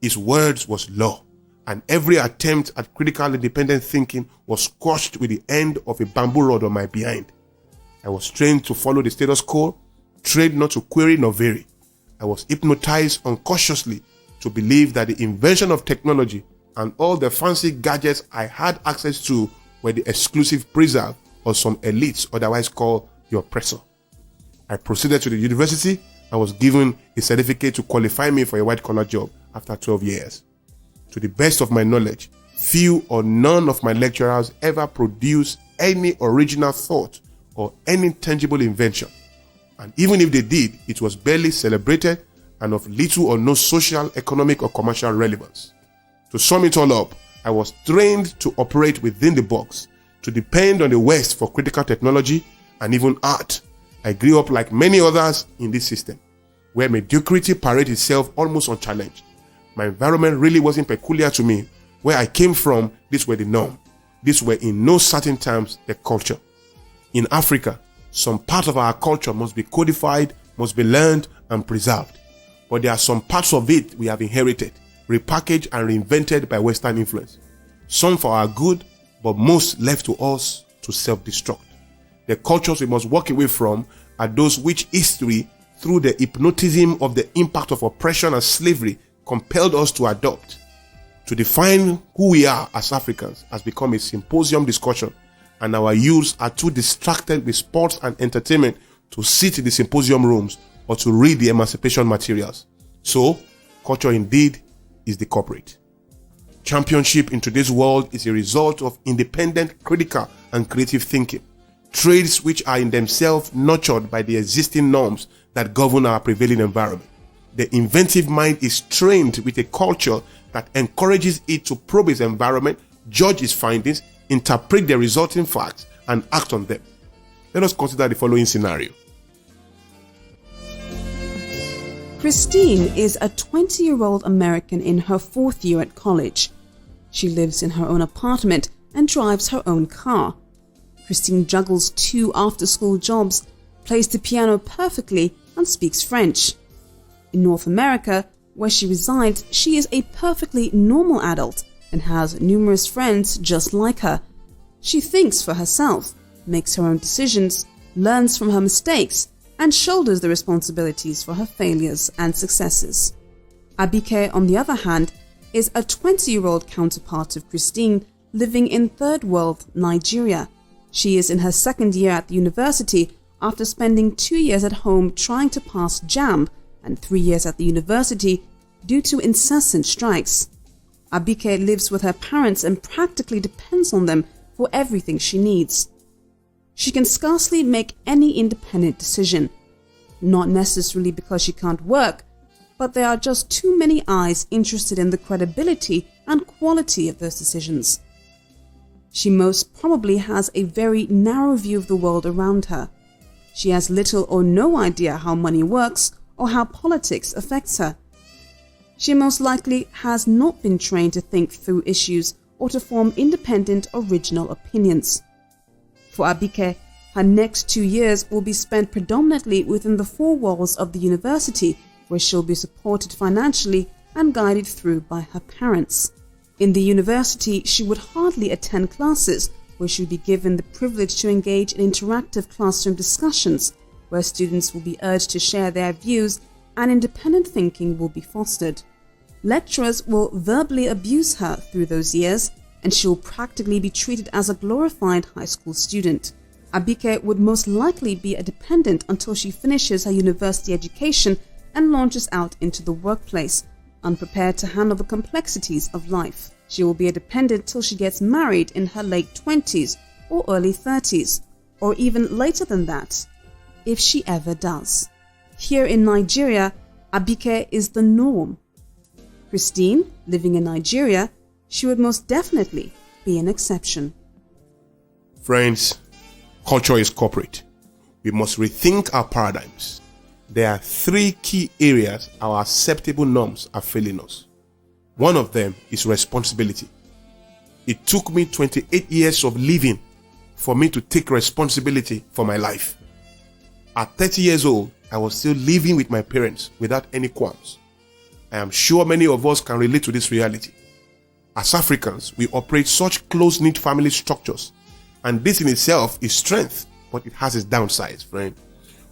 His words was law, and every attempt at critical independent thinking was squashed with the end of a bamboo rod on my behind. I was trained to follow the status quo, trained not to query nor vary. I was hypnotized unconsciously to believe that the invention of technology and all the fancy gadgets I had access to were the exclusive preserve of some elites, otherwise called the oppressor. I proceeded to the university and was given a certificate to qualify me for a white-collar job after 12 years. To the best of my knowledge, few or none of my lecturers ever produced any original thought or any tangible invention. And even if they did, it was barely celebrated and of little or no social, economic, or commercial relevance. To sum it all up, I was trained to operate within the box, to depend on the West for critical technology and even art. I grew up like many others in this system, where mediocrity paraded itself almost unchallenged. My environment really wasn't peculiar to me. Where I came from, these were the norm. These were in no certain terms the culture. In Africa, some part of our culture must be codified, must be learned and preserved. But there are some parts of it we have inherited, repackaged and reinvented by Western influence. Some for our good, but most left to us to self-destruct. The cultures we must walk away from are those which history, through the hypnotism of the impact of oppression and slavery, compelled us to adopt. To define who we are as Africans has become a symposium discussion, and our youths are too distracted with sports and entertainment to sit in the symposium rooms or to read the emancipation materials. So, culture indeed is the culprit. Championship in today's world is a result of independent, critical, and creative thinking, traits which are in themselves nurtured by the existing norms that govern our prevailing environment. The inventive mind is trained with a culture that encourages it to probe its environment, judge its findings, interpret the resulting facts, and act on them. Let us consider the following scenario. Christine is a 20-year-old American in her 4th year at college. She lives in her own apartment and drives her own car. Christine juggles 2 after-school jobs, plays the piano perfectly, and speaks French. In North America, where she resides, she is a perfectly normal adult and has numerous friends just like her. She thinks for herself, makes her own decisions, learns from her mistakes, and shoulders the responsibilities for her failures and successes. Abike, on the other hand, is a 20-year-old counterpart of Christine living in third world Nigeria. She is in her 2nd year at the university after spending 2 years at home trying to pass JAMB and 3 years at the university due to incessant strikes. Abike lives with her parents and practically depends on them for everything she needs. She can scarcely make any independent decision, not necessarily because she can't work, but there are just too many eyes interested in the credibility and quality of those decisions. She most probably has a very narrow view of the world around her. She has little or no idea how money works or how politics affects her. She most likely has not been trained to think through issues or to form independent, original opinions. For Abike, her next 2 years will be spent predominantly within the four walls of the university, where she'll be supported financially and guided through by her parents. In the university, she would hardly attend classes, where she would be given the privilege to engage in interactive classroom discussions, where students will be urged to share their views and independent thinking will be fostered. Lecturers will verbally abuse her through those years, and she will practically be treated as a glorified high school student. Abike would most likely be a dependent until she finishes her university education and launches out into the workplace, unprepared to handle the complexities of life. She will be a dependent till she gets married in her late 20s or early 30s, or even later than that, if she ever does. Here in Nigeria, Abike is the norm. Christine, living in Nigeria, she would most definitely be an exception. Friends, culture is corporate. We must rethink our paradigms. There are 3 key areas our acceptable norms are failing us. One of them is responsibility. It took me 28 years of living for me to take responsibility for my life. At 30 years old, I was still living with my parents without any qualms. I am sure many of us can relate to this reality. As Africans, we operate such close-knit family structures, and this in itself is strength, but it has its downsides, friend.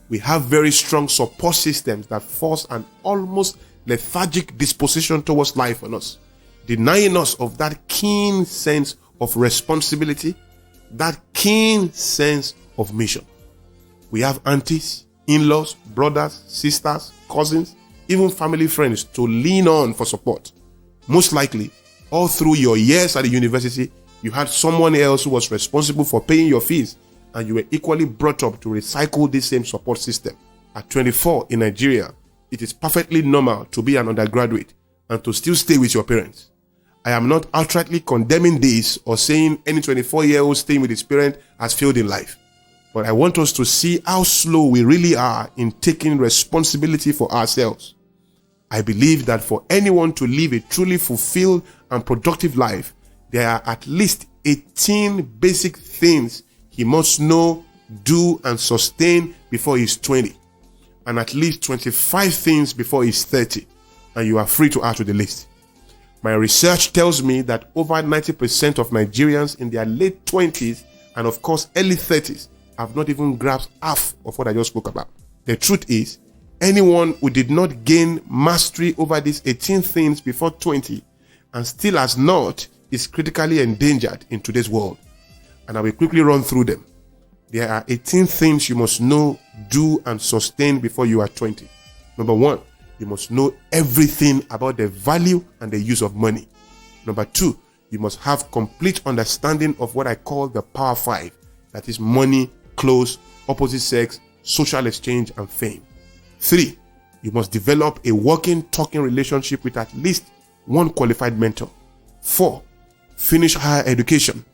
We have very strong support systems that force an almost lethargic disposition towards life on us, denying us of that keen sense of responsibility, that keen sense of mission. We have aunties, in-laws, brothers, sisters, cousins, even family friends to lean on for support. Most likely, all through your years at the university, you had someone else who was responsible for paying your fees, and you were equally brought up to recycle this same support system. At 24 in Nigeria, it is perfectly normal to be an undergraduate and to still stay with your parents. I am not outrightly condemning this or saying any 24-year-old staying with his parent has failed in life. But I want us to see how slow we really are in taking responsibility for ourselves. I believe that for anyone to live a truly fulfilled and productive life, there are at least 18 basic things he must know, do, and sustain before he's 20, and at least 25 things before he's 30, and you are free to add to the list. My research tells me that over 90% of Nigerians in their late 20s and of course early 30s have not even grasped half of what I just spoke about. The truth is, anyone who did not gain mastery over these 18 things before 20 and still has not is critically endangered in today's world. And I will quickly run through them. There are 18 things you must know, do, and sustain before you are 20. Number 1, you must know everything about the value and the use of money. Number 2, you must have complete understanding of what I call the Power 5. That is money, clothes, opposite sex, social exchange, and fame. 3, you must develop a working, talking relationship with at least one qualified mentor. 4, finish higher education,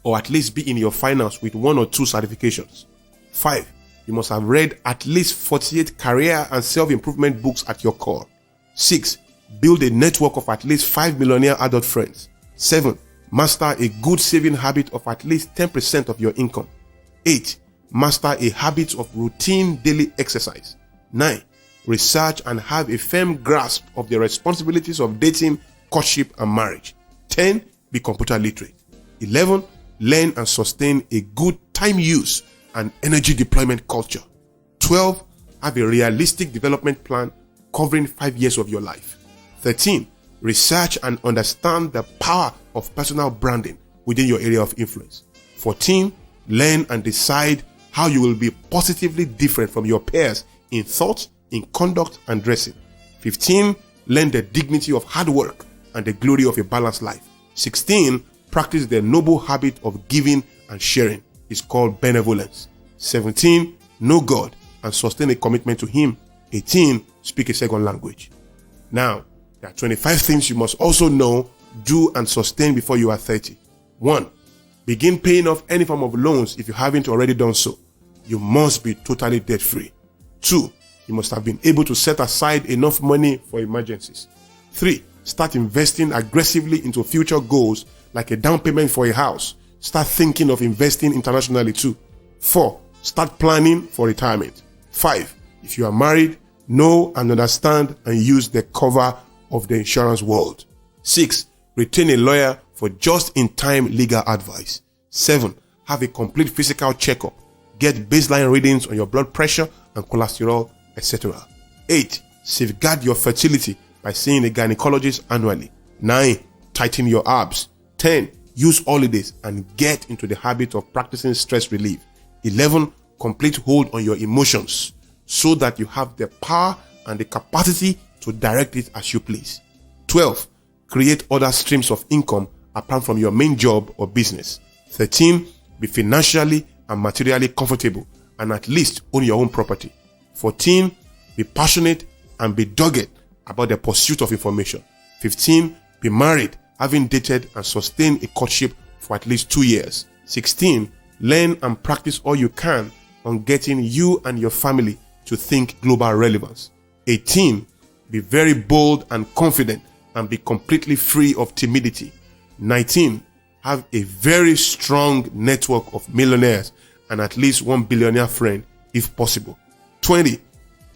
or at least be in your finals with 1 or 2 certifications. 5, you must have read at least 48 career and self-improvement books at your core. 6, build a network of at least 5 millionaire adult friends. 7, master a good saving habit of at least 10% of your income. 8, master a habit of routine daily exercise. 9, research and have a firm grasp of the responsibilities of dating, courtship, and marriage. 10, be computer literate. 11, learn and sustain a good time use and energy deployment culture. 12, have a realistic development plan covering 5 years of your life. 13, research and understand the power of personal branding within your area of influence. 14, learn and decide how you will be positively different from your peers in thought, in conduct, and dressing. 15, learn the dignity of hard work and the glory of a balanced life. 16, practice the noble habit of giving and sharing. It's called benevolence. 17, know God and sustain a commitment to Him. 18, speak a second language. Now, there are 25 things you must also know, do, and sustain before you are 30. 1. Begin paying off any form of loans if you haven't already done so. You must be totally debt-free. 2. You must have been able to set aside enough money for emergencies. 3. Start investing aggressively into future goals like a down payment for a house. Start thinking of investing internationally too. 4. Start planning for retirement. 5. If you are married, know and understand and use the cover of the insurance world. 6. Retain a lawyer for just-in-time legal advice. 7. Have a complete physical checkup. Get baseline readings on your blood pressure and cholesterol, etc. 8. Safeguard your fertility by seeing a gynecologist annually. 9. Tighten your abs. 10. Use holidays and get into the habit of practicing stress relief. 11. Complete hold on your emotions so that you have the power and the capacity to direct it as you please. 12. Create other streams of income apart from your main job or business. 13. Be financially and materially comfortable and at least own your own property. 14. Be passionate and be dogged about the pursuit of information. 15. Be married, having dated and sustained a courtship for at least 2 years. 16. Learn and practice all you can on getting you and your family to think global relevance. 18. Be very bold and confident and be completely free of timidity. 19. Have a very strong network of millionaires and at least one billionaire friend if possible. 20.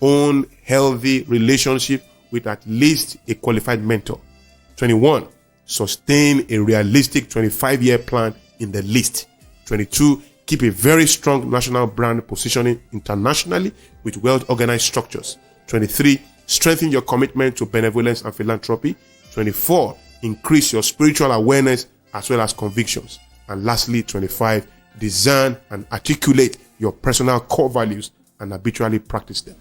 Own healthy relationship with at least a qualified mentor. 21. Sustain a realistic 25-year plan in the least. 22. Keep a very strong national brand positioning internationally with well-organized structures. 23. Strengthen your commitment to benevolence and philanthropy. 24. Increase your spiritual awareness as well as convictions. And lastly, 25. Discern and articulate your personal core values and habitually practice them.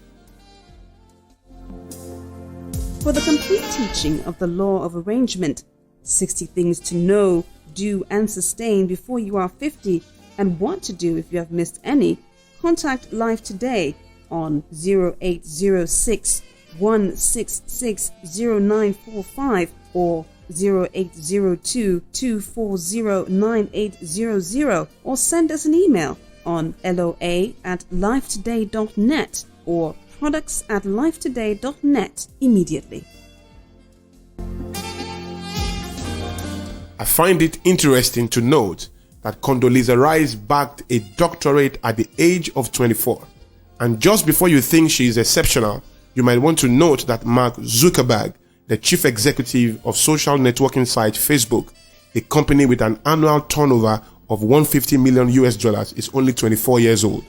For the complete teaching of the law of arrangement, 60 things to know, do, and sustain before you are 50, and what to do if you have missed any, contact Life Today on 0806 166 0945 or 0802 240 9800, or send us an email on loa@lifetoday.net or products@lifetoday.net immediately. I find it interesting to note that Condoleezza Rice bagged a doctorate at the age of 24. And just before you think she is exceptional, you might want to note that Mark Zuckerberg, the chief executive of social networking site Facebook, a company with an annual turnover of $150 million, is only 24 years old.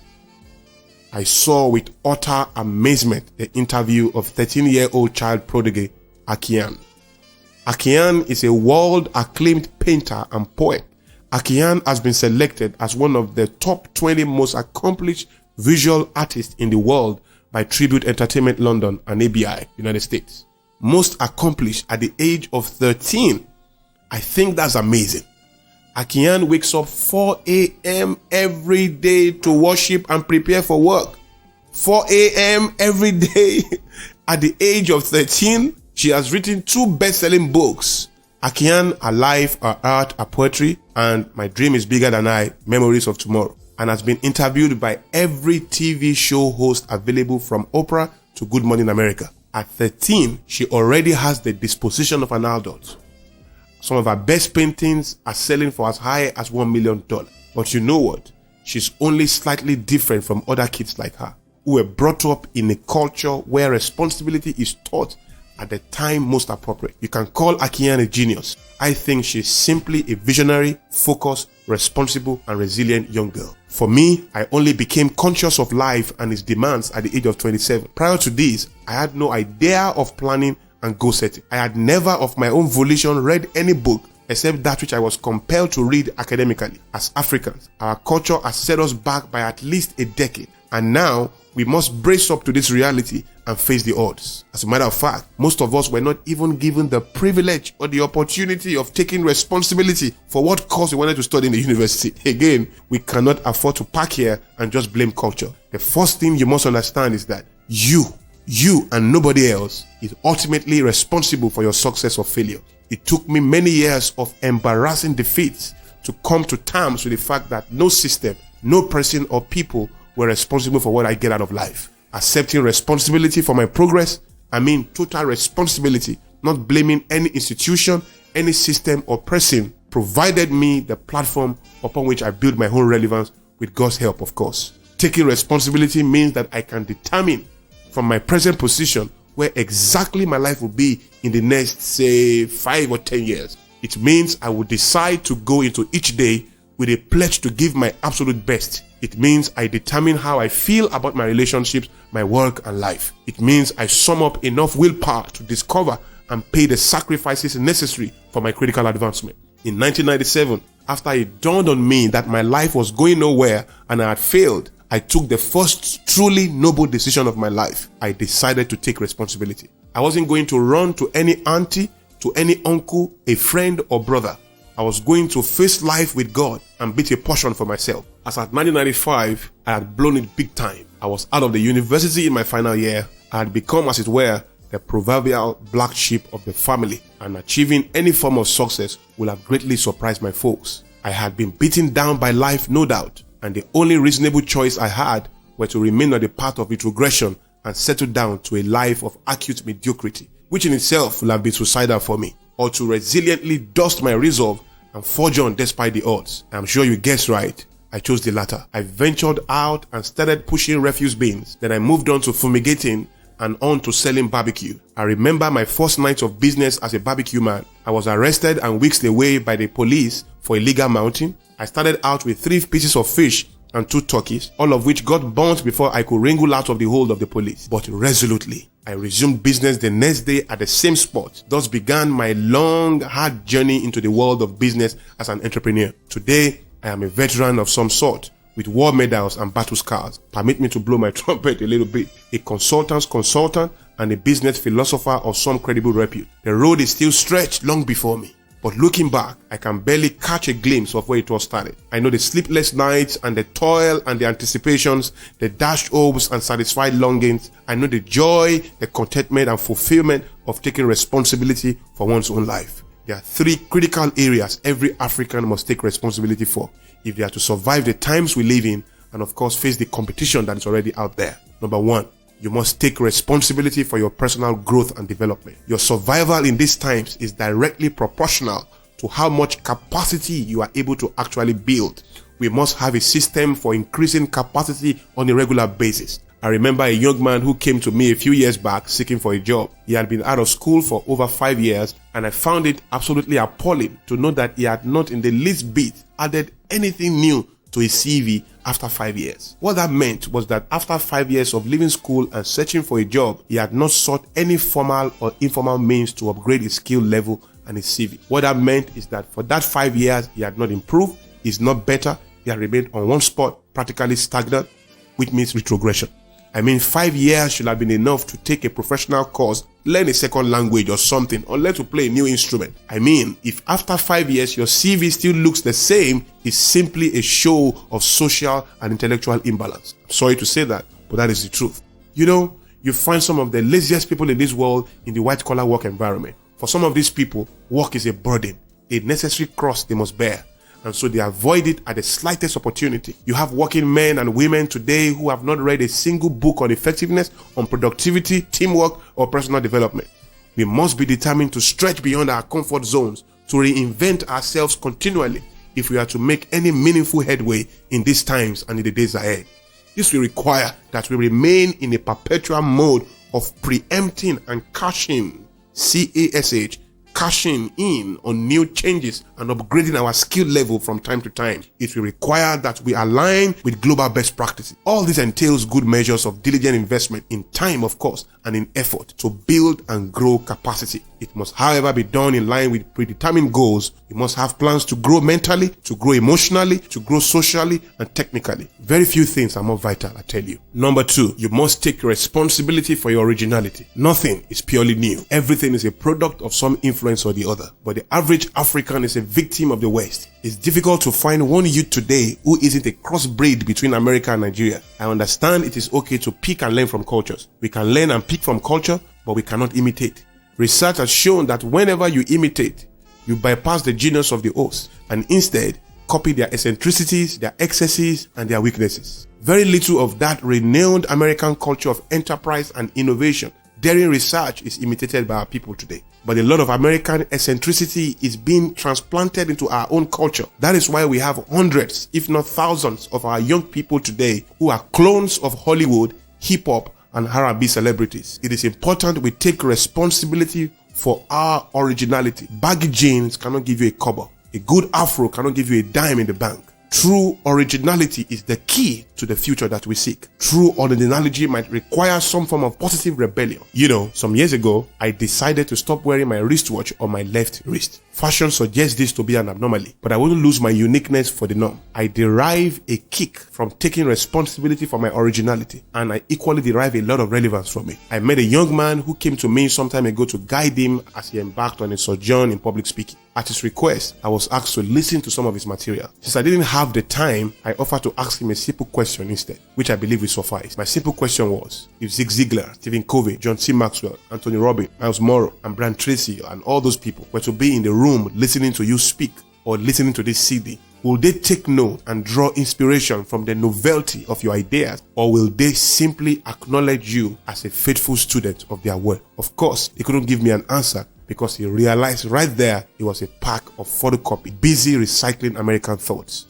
I saw with utter amazement the interview of 13-year-old child prodigy Akian. Akian is a world-acclaimed painter and poet. Akian has been selected as one of the top 20 most accomplished visual artists in the world by Tribute Entertainment London and ABI, United States. Most accomplished at the age of 13. I think that's amazing. Akian wakes up 4 a.m. every day to worship and prepare for work. 4 a.m. every day. At the age of 13, she has written 2 best-selling books. Akian, Her Life, Her Art, Her Poetry, and My Dream is Bigger Than I, Memories of Tomorrow, and has been interviewed by every TV show host available from Oprah to Good Morning America. At 13, she already has the disposition of an adult. Some of her best paintings are selling for as high as $1 million. But you know what? She's only slightly different from other kids like her, who were brought up in a culture where responsibility is taught at the time most appropriate. You can call Akian a genius. I think she's simply a visionary, focused, responsible, and resilient young girl. For me, I only became conscious of life and its demands at the age of 27. Prior to this, I had no idea of planning and goal setting. I had never of my own volition read any book except that which I was compelled to read academically. As Africans, our culture has set us back by at least a decade, and now we must brace up to this reality and face the odds. As a matter of fact, most of us were not even given the privilege or the opportunity of taking responsibility for what course we wanted to study in the university. Again, we cannot afford to park here and just blame culture. The first thing you must understand is that you You and nobody else is ultimately responsible for your success or failure. It took me many years of embarrassing defeats to come to terms with the fact that no system, no person or people were responsible for what I get out of life. Accepting responsibility for my progress, I mean total responsibility, not blaming any institution, any system or person, provided me the platform upon which I build my own relevance with God's help, of course. Taking responsibility means that I can determine from my present position where exactly my life will be in the next, say, 5 or 10 years. It means I will decide to go into each day with a pledge to give my absolute best. It means I determine how I feel about my relationships, my work, and life. It means I sum up enough willpower to discover and pay the sacrifices necessary for my critical advancement. In 1997, after it dawned on me that my life was going nowhere and I had failed, I took the first truly noble decision of my life. I decided to take responsibility. I wasn't going to run to any auntie, to any uncle, a friend or brother. I was going to face life with God and beat a portion for myself. As at 1995, I had blown it big time. I was out of the university in my final year. I had become, as it were, the proverbial black sheep of the family, and achieving any form of success would have greatly surprised my folks. I had been beaten down by life, no doubt, and the only reasonable choice I had were to remain on the path of retrogression and settle down to a life of acute mediocrity, which in itself would have been suicidal for me, or to resiliently dust my resolve and forge on despite the odds. I'm sure you guessed right. I chose the latter. I ventured out and started pushing refuse bins. Then I moved on to fumigating and on to selling barbecue. I remember my first night of business as a barbecue man. I was arrested and whisked away by the police for illegal mounting. I started out with 3 pieces of fish and 2 turkeys, all of which got burnt before I could wriggle out of the hold of the police. But resolutely, I resumed business the next day at the same spot. Thus began my long, hard journey into the world of business as an entrepreneur. Today, I am a veteran of some sort, with war medals and battle scars. Permit me to blow my trumpet a little bit. A consultant's consultant and a business philosopher of some credible repute. The road is still stretched long before me. But looking back, I can barely catch a glimpse of where it all started. I know the sleepless nights and the toil and the anticipations, the dashed hopes and satisfied longings. I know the joy, the contentment and fulfillment of taking responsibility for one's own life. There are 3 critical areas every African must take responsibility for if they are to survive the times we live in and of course face the competition that is already out there. Number 1, you must take responsibility for your personal growth and development. Your survival in these times is directly proportional to how much capacity you are able to actually build. We must have a system for increasing capacity on a regular basis. I remember a young man who came to me a few years back seeking for a job. He had been out of school for over 5 years, and I found it absolutely appalling to know that he had not in the least bit added anything new to his CV after 5 years. What that meant was that after 5 years of leaving school and searching for a job, he had not sought any formal or informal means to upgrade his skill level and his CV. What that meant is that for that 5 years, he had not improved, he's not better, he had remained on one spot, practically stagnant, which means retrogression. I mean, 5 years should have been enough to take a professional course, learn a second language or something, or learn to play a new instrument. I mean, if after 5 years your CV still looks the same, it's simply a show of social and intellectual imbalance. I'm sorry to say that, but that is the truth. You know, you find some of the laziest people in this world in the white-collar work environment. For some of these people, work is a burden, a necessary cross they must bear. And so they avoid it at the slightest opportunity. You have working men and women today who have not read a single book on effectiveness, on productivity, teamwork, or personal development. We must be determined to stretch beyond our comfort zones, to reinvent ourselves continually if we are to make any meaningful headway in these times and in the days ahead. This will require that we remain in a perpetual mode of preempting and cashing, CASH, cashing in on new changes and upgrading our skill level from time to time. It will require that we align with global best practices. All this entails good measures of diligent investment in time, of course, and in effort to build and grow capacity. It must, however, be done in line with predetermined goals. You must have plans to grow mentally, to grow emotionally, to grow socially and technically. Very few things are more vital, I tell you. Number 2, you must take responsibility for your originality. Nothing is purely new. Everything is a product of some influence or the other. But the average African is a victim of the West. It's difficult to find one youth today who isn't a crossbreed between America and Nigeria. I understand it is okay to pick and learn from cultures. We can learn and pick from culture, but we cannot imitate. Research has shown that whenever you imitate, you bypass the genius of the host and instead copy their eccentricities, their excesses, and their weaknesses. Very little of that renowned American culture of enterprise and innovation, daring research is imitated by our people today. But a lot of American eccentricity is being transplanted into our own culture. That is why we have hundreds, if not thousands, of our young people today who are clones of Hollywood, hip-hop, and R&B celebrities. It is important we take responsibility for our originality. Baggy jeans cannot give you a cover. A good afro cannot give you a dime in the bank. True originality is the key to the future that we seek. True originality might require some form of positive rebellion. Some years ago, I decided to stop wearing my wristwatch on my left wrist. Fashion suggests this to be an anomaly, but I wouldn't lose my uniqueness for the norm. I derive a kick from taking responsibility for my originality, and I equally derive a lot of relevance from it. I met a young man who came to me some time ago to guide him as he embarked on a sojourn in public speaking. At his request, I was asked to listen to some of his material. Since I didn't have the time, I offered to ask him a simple question instead, which I believe will suffice. My simple question was, if Zig Ziglar, Stephen Covey, John C. Maxwell, Anthony Robbins, Miles Morrow, and Brian Tracy, and all those people were to be in the room listening to you speak or listening to this CD, will they take note and draw inspiration from the novelty of your ideas, or will they simply acknowledge you as a faithful student of their work? Of course, he couldn't give me an answer because he realized right there it was a pack of photocopy, busy recycling American thoughts.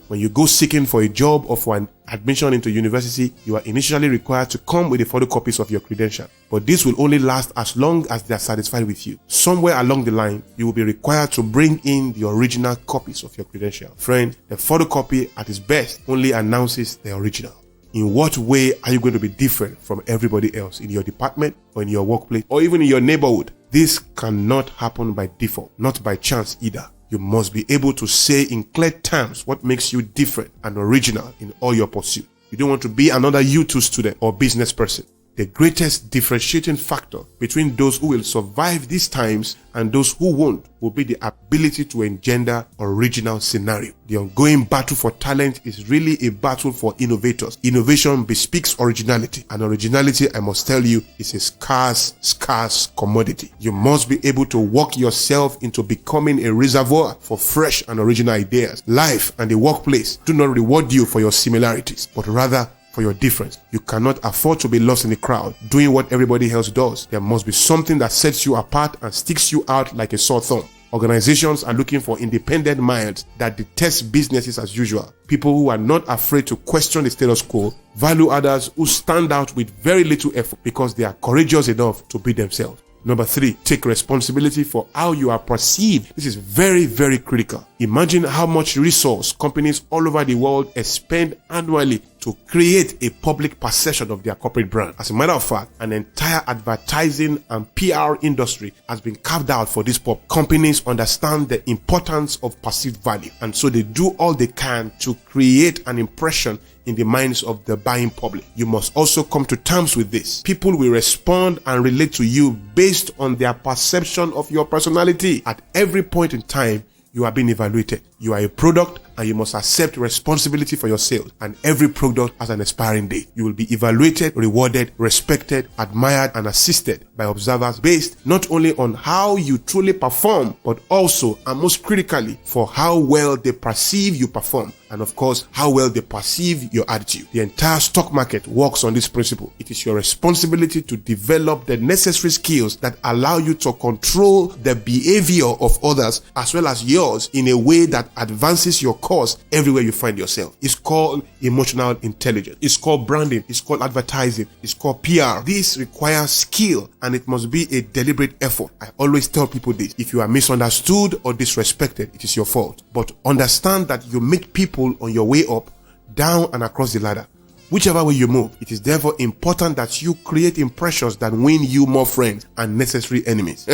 When you go seeking for a job or for an admission into university, you are initially required to come with the photocopies of your credential. But this will only last as long as they are satisfied with you. Somewhere along the line, you will be required to bring in the original copies of your credential. Friend, the photocopy at its best only announces the original. In what way are you going to be different from everybody else in your department or in your workplace or even in your neighborhood? This cannot happen by default, not by chance either. You must be able to say in clear terms what makes you different and original in all your pursuit. You don't want to be another U2 student or business person. The greatest differentiating factor between those who will survive these times and those who won't will be the ability to engender original scenario. The ongoing battle for talent is really a battle for innovators. Innovation bespeaks originality, and originality, I must tell you, is a scarce commodity. You must be able to work yourself into becoming a reservoir for fresh and original ideas. Life and the workplace do not reward you for your similarities, but rather for your difference. You cannot afford to be lost in the crowd, doing what everybody else does. There must be something that sets you apart and sticks you out like a sore thumb. Organizations are looking for independent minds that detest businesses as usual. People who are not afraid to question the status quo, value others who stand out with very little effort because they are courageous enough to be themselves. Number 3, take responsibility for how you are perceived. This is very, very critical. Imagine how much resource companies all over the world expend annually to create a public perception of their corporate brand. As a matter of fact, an entire advertising and PR industry has been carved out for this purpose. Companies understand the importance of perceived value, and so they do all they can to create an impression in the minds of the buying public. You must also come to terms with this. People will respond and relate to you based on their perception of your personality. At every point in time, you are being evaluated. You are a product and you must accept responsibility for your sales. And every product has an expiring date. You will be evaluated, rewarded, respected, admired, and assisted by observers based not only on how you truly perform, but also, and most critically, for how well they perceive you perform. And of course, how well they perceive your attitude. The entire stock market works on this principle. It is your responsibility to develop the necessary skills that allow you to control the behavior of others as well as yours in a way that advances your cause everywhere you find yourself. It's called emotional intelligence. It's called branding. It's called advertising. It's called PR. This requires skill and it must be a deliberate effort. I always tell people this. If you are misunderstood or disrespected, it is your fault. But understand that you meet people on your way up, down and across the ladder. Whichever way you move, it is therefore important that you create impressions that win you more friends and necessary enemies.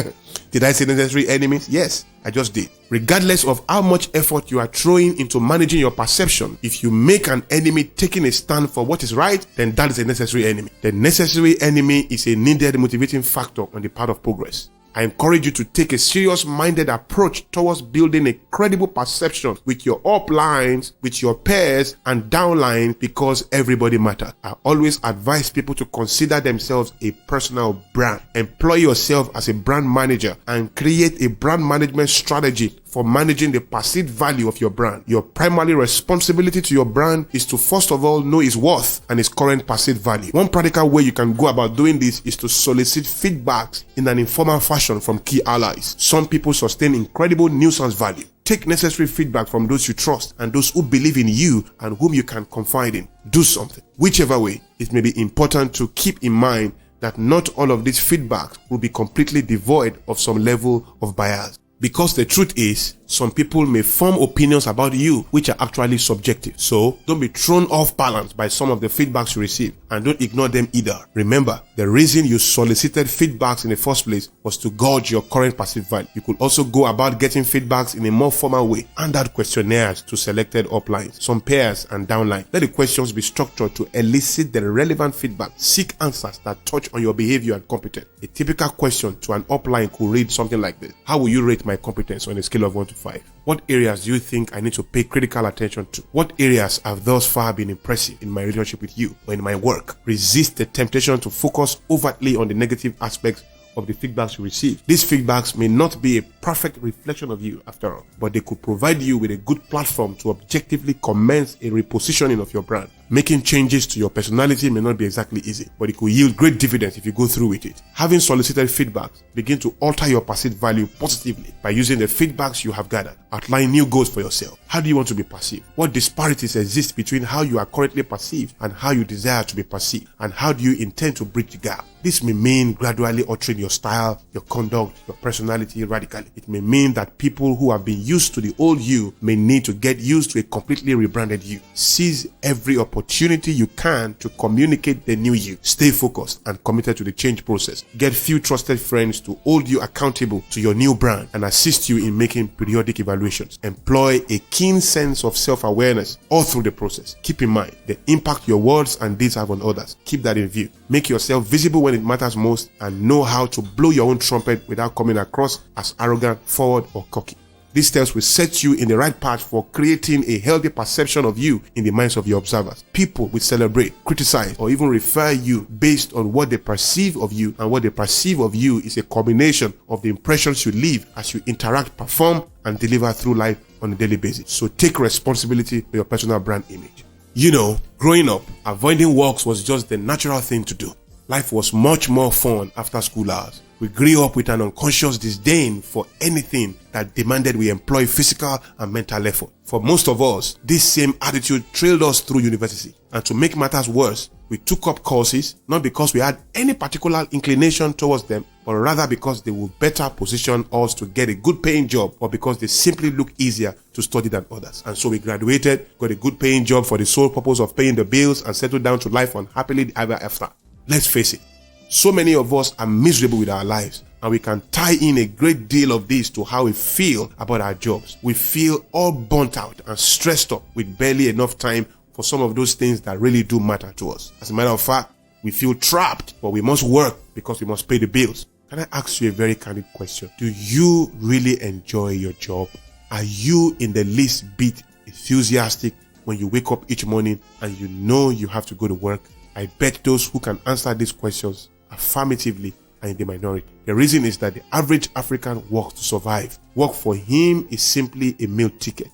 Did I say necessary enemies? Yes, I just did. Regardless of how much effort you are throwing into managing your perception, if you make an enemy taking a stand for what is right, then that is a necessary enemy. The necessary enemy is a needed motivating factor on the path of progress. I encourage you to take a serious-minded approach towards building a credible perception with your uplines, with your peers, and downlines, because everybody matters. I always advise people to consider themselves a personal brand. Employ yourself as a brand manager and create a brand management strategy for managing the perceived value of your brand. Your primary responsibility to your brand is to first of all know its worth and its current perceived value. One practical way you can go about doing this is to solicit feedbacks in an informal fashion from key allies. Some people sustain incredible nuisance value. Take necessary feedback from those you trust and those who believe in you and whom you can confide in. Do something. Whichever way, it may be important to keep in mind that not all of these feedbacks will be completely devoid of some level of bias. Because the truth is, some people may form opinions about you which are actually subjective. So, don't be thrown off balance by some of the feedbacks you receive, and don't ignore them either. Remember, the reason you solicited feedbacks in the first place was to gauge your current perceived value. You could also go about getting feedbacks in a more formal way. Hand out questionnaires to selected uplines, some pairs and downlines. Let the questions be structured to elicit the relevant feedback. Seek answers that touch on your behavior and competence. A typical question to an upline could read something like this: how will you rate my competence on a scale of 1 to 5? What areas do you think I need to pay critical attention to? What areas have thus far been impressive in my relationship with you or in my work? Resist the temptation to focus overtly on the negative aspects of the feedbacks you receive. These feedbacks may not be a perfect reflection of you after all, but they could provide you with a good platform to objectively commence a repositioning of your brand. Making changes to your personality may not be exactly easy, but it could yield great dividends if you go through with it. Having solicited feedbacks, begin to alter your perceived value positively by using the feedbacks you have gathered. Outline new goals for yourself. How do you want to be perceived? What disparities exist between how you are currently perceived and how you desire to be perceived? And how do you intend to bridge the gap? This may mean gradually altering your style, your conduct, your personality radically. It may mean that people who have been used to the old you may need to get used to a completely rebranded you. Seize every opportunity you can to communicate the new you. Stay focused and committed to the change process. Get few trusted friends to hold you accountable to your new brand and assist you in making periodic evaluations. Employ a keen sense of self-awareness all through the process. Keep in mind the impact your words and deeds have on others. Keep that in view. Make yourself visible when it matters most and know how to blow your own trumpet without coming across as arrogant, forward, or cocky. These steps will set you in the right path for creating a healthy perception of you in the minds of your observers. People will celebrate, criticize, or even refer you based on what they perceive of you, and what they perceive of you is a combination of the impressions you leave as you interact, perform, and deliver through life on a daily basis. So take responsibility for your personal brand image. You know, growing up, avoiding walks was just the natural thing to do. Life was much more fun after school hours. We grew up with an unconscious disdain for anything that demanded we employ physical and mental effort. For most of us, this same attitude trailed us through university. And to make matters worse, we took up courses not because we had any particular inclination towards them, but rather because they would better position us to get a good paying job, or because they simply look easier to study than others. And so we graduated, got a good paying job for the sole purpose of paying the bills, and settled down to life unhappily ever after. Let's face it, so many of us are miserable with our lives, and we can tie in a great deal of this to how we feel about our jobs. We feel all burnt out and stressed up with barely enough time for some of those things that really do matter to us. As a matter of fact, we feel trapped, but we must work because we must pay the bills. Can I ask you a very candid question? Do you really enjoy your job? Are you in the least bit enthusiastic when you wake up each morning and you know you have to go to work? I bet those who can answer these questions affirmatively are in the minority. The reason is that the average African works to survive. Work for him is simply a meal ticket,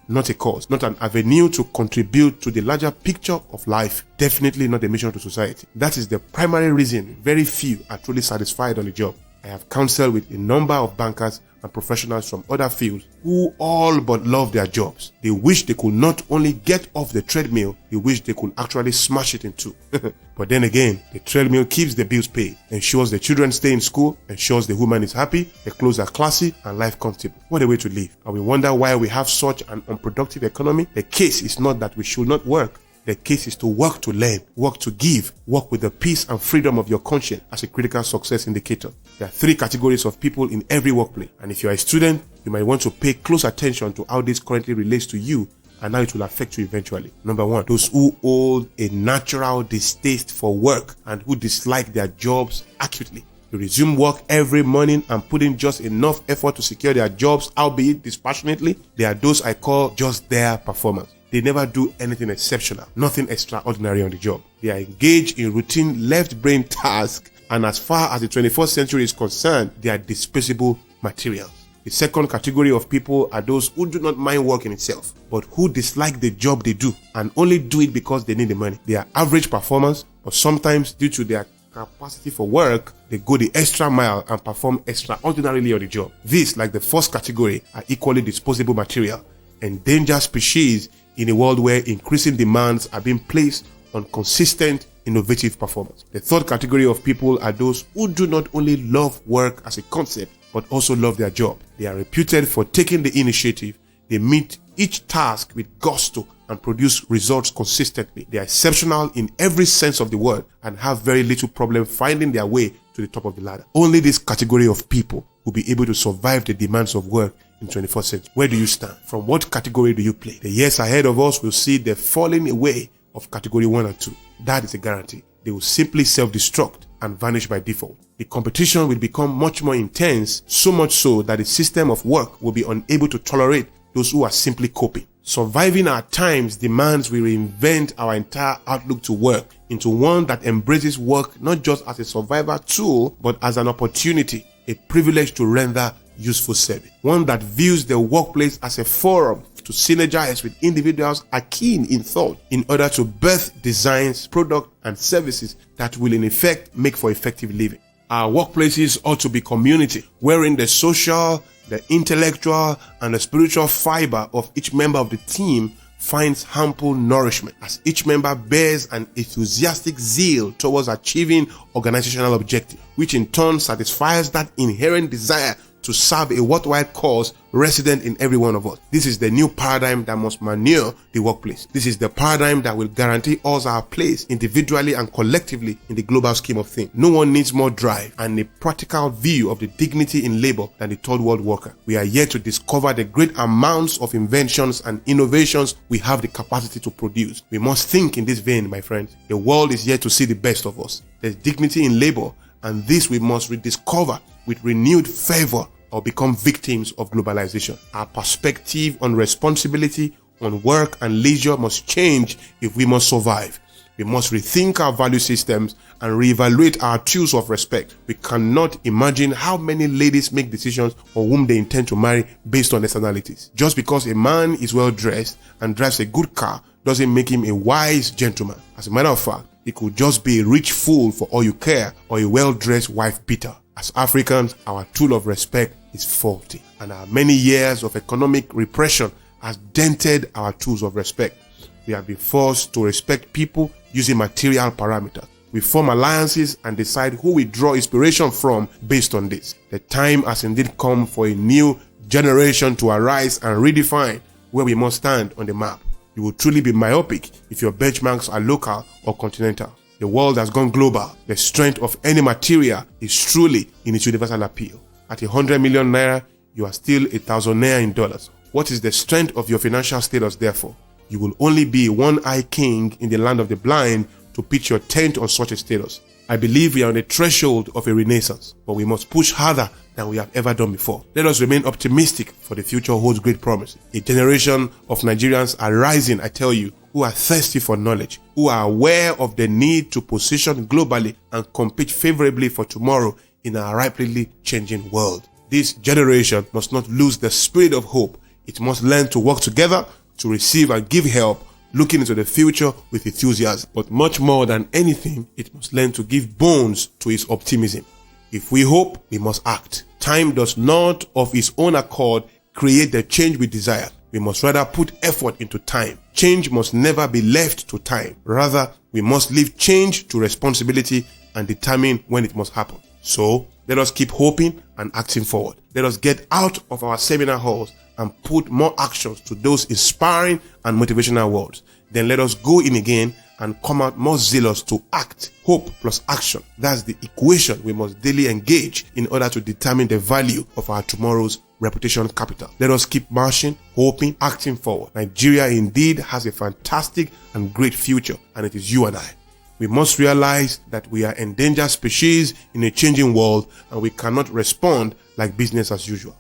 not a cause, not an avenue to contribute to the larger picture of life, definitely not a mission to society. That is the primary reason very few are truly satisfied on the job. I have counseled with a number of bankers and professionals from other fields who all but love their jobs. They wish they could not only get off the treadmill, they wish they could actually smash it in two. But then again, the treadmill keeps the bills paid, ensures the children stay in school, ensures the woman is happy, the clothes are classy, and life comfortable. What a way to live. And we wonder why we have such an unproductive economy. The case is not that we should not work. The case is to work to learn, work to give, work with the peace and freedom of your conscience as a critical success indicator. There are 3 categories of people in every workplace, and if you are a student, you might want to pay close attention to how this currently relates to you and how it will affect you eventually. Number 1, those who hold a natural distaste for work and who dislike their jobs acutely. They resume work every morning and put in just enough effort to secure their jobs, albeit dispassionately. They are those I call just their performers. They never do anything exceptional, nothing extraordinary on the job. They are engaged in routine left-brain tasks, and as far as the 21st century is concerned, they are disposable materials. The second category of people are those who do not mind work in itself, but who dislike the job they do and only do it because they need the money. They are average performers, but sometimes due to their capacity for work, they go the extra mile and perform extraordinarily on the job. These, like the first category, are equally disposable material, endangered species in a world where increasing demands are being placed on consistent, innovative performance. The third category of people are those who do not only love work as a concept, but also love their job. They are reputed for taking the initiative. They meet each task with gusto and produce results consistently. They are exceptional in every sense of the word and have very little problem finding their way to the top of the ladder. Only this category of people will be able to survive the demands of work in 21st century. Where do you stand? From what category do you play? The years ahead of us will see the falling away of category 1 and 2. That is a guarantee. They will simply self-destruct and vanish by default. The competition will become much more intense, so much so that the system of work will be unable to tolerate those who are simply coping. Surviving our times demands we reinvent our entire outlook to work into one that embraces work not just as a survival tool, but as an opportunity, a privilege to render useful service. One that views the workplace as a forum to synergize with individuals are keen in thought in order to birth designs, products, and services that will in effect make for effective living. Our workplaces ought to be community, wherein the social, the intellectual, and the spiritual fiber of each member of the team finds ample nourishment as each member bears an enthusiastic zeal towards achieving organizational objectives, which in turn satisfies that inherent desire to serve a worthwhile cause resident in every one of us. This is the new paradigm that must manure the workplace. This is the paradigm that will guarantee us our place individually and collectively in the global scheme of things. No one needs more drive and a practical view of the dignity in labor than the third world worker. We are yet to discover the great amounts of inventions and innovations we have the capacity to produce. We must think in this vein, my friends. The world is yet to see the best of us. There's dignity in labor, and this we must rediscover with renewed fervor or become victims of globalization. Our perspective on responsibility, on work and leisure must change if we must survive. We must rethink our value systems and reevaluate our tools of respect. We cannot imagine how many ladies make decisions on whom they intend to marry based on externalities. Just because a man is well dressed and drives a good car doesn't make him a wise gentleman. As a matter of fact, he could just be a rich fool for all you care, or a well-dressed wife beater. As Africans, our tool of respect is faulty, and our many years of economic repression has dented our tools of respect. We have been forced to respect people using material parameters. We form alliances and decide who we draw inspiration from based on this. The time has indeed come for a new generation to arise and redefine where we must stand on the map. You will truly be myopic if your benchmarks are local or continental. The world has gone global. The strength of any material is truly in its universal appeal. At 100 million naira, you are still 1,000 naira in dollars. What is the strength of your financial status, therefore? You will only be one-eyed king in the land of the blind to pitch your tent on such a status. I believe we are on the threshold of a renaissance, but we must push harder than we have ever done before. Let us remain optimistic, for the future holds great promise. A generation of Nigerians are rising, I tell you, who are thirsty for knowledge, who are aware of the need to position globally and compete favorably for tomorrow in our rapidly changing world. This generation must not lose the spirit of hope. It must learn to work together, to receive and give help, looking into the future with enthusiasm. But much more than anything, it must learn to give bones to its optimism. If we hope, we must act. Time does not, of its own accord, create the change we desire. We must rather put effort into time. Change must never be left to time. Rather, we must leave change to responsibility and determine when it must happen. So, let us keep hoping and acting forward. Let us get out of our seminar halls and put more actions to those inspiring and motivational words. Then let us go in again and come out more zealous to act. Hope plus action. That's the equation we must daily engage in order to determine the value of our tomorrow's reputation capital. Let us keep marching, hoping, acting forward. Nigeria indeed has a fantastic and great future, and it is you and I. We must realize that we are endangered species in a changing world, and we cannot respond like business as usual.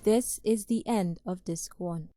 This is the end of Disc 1.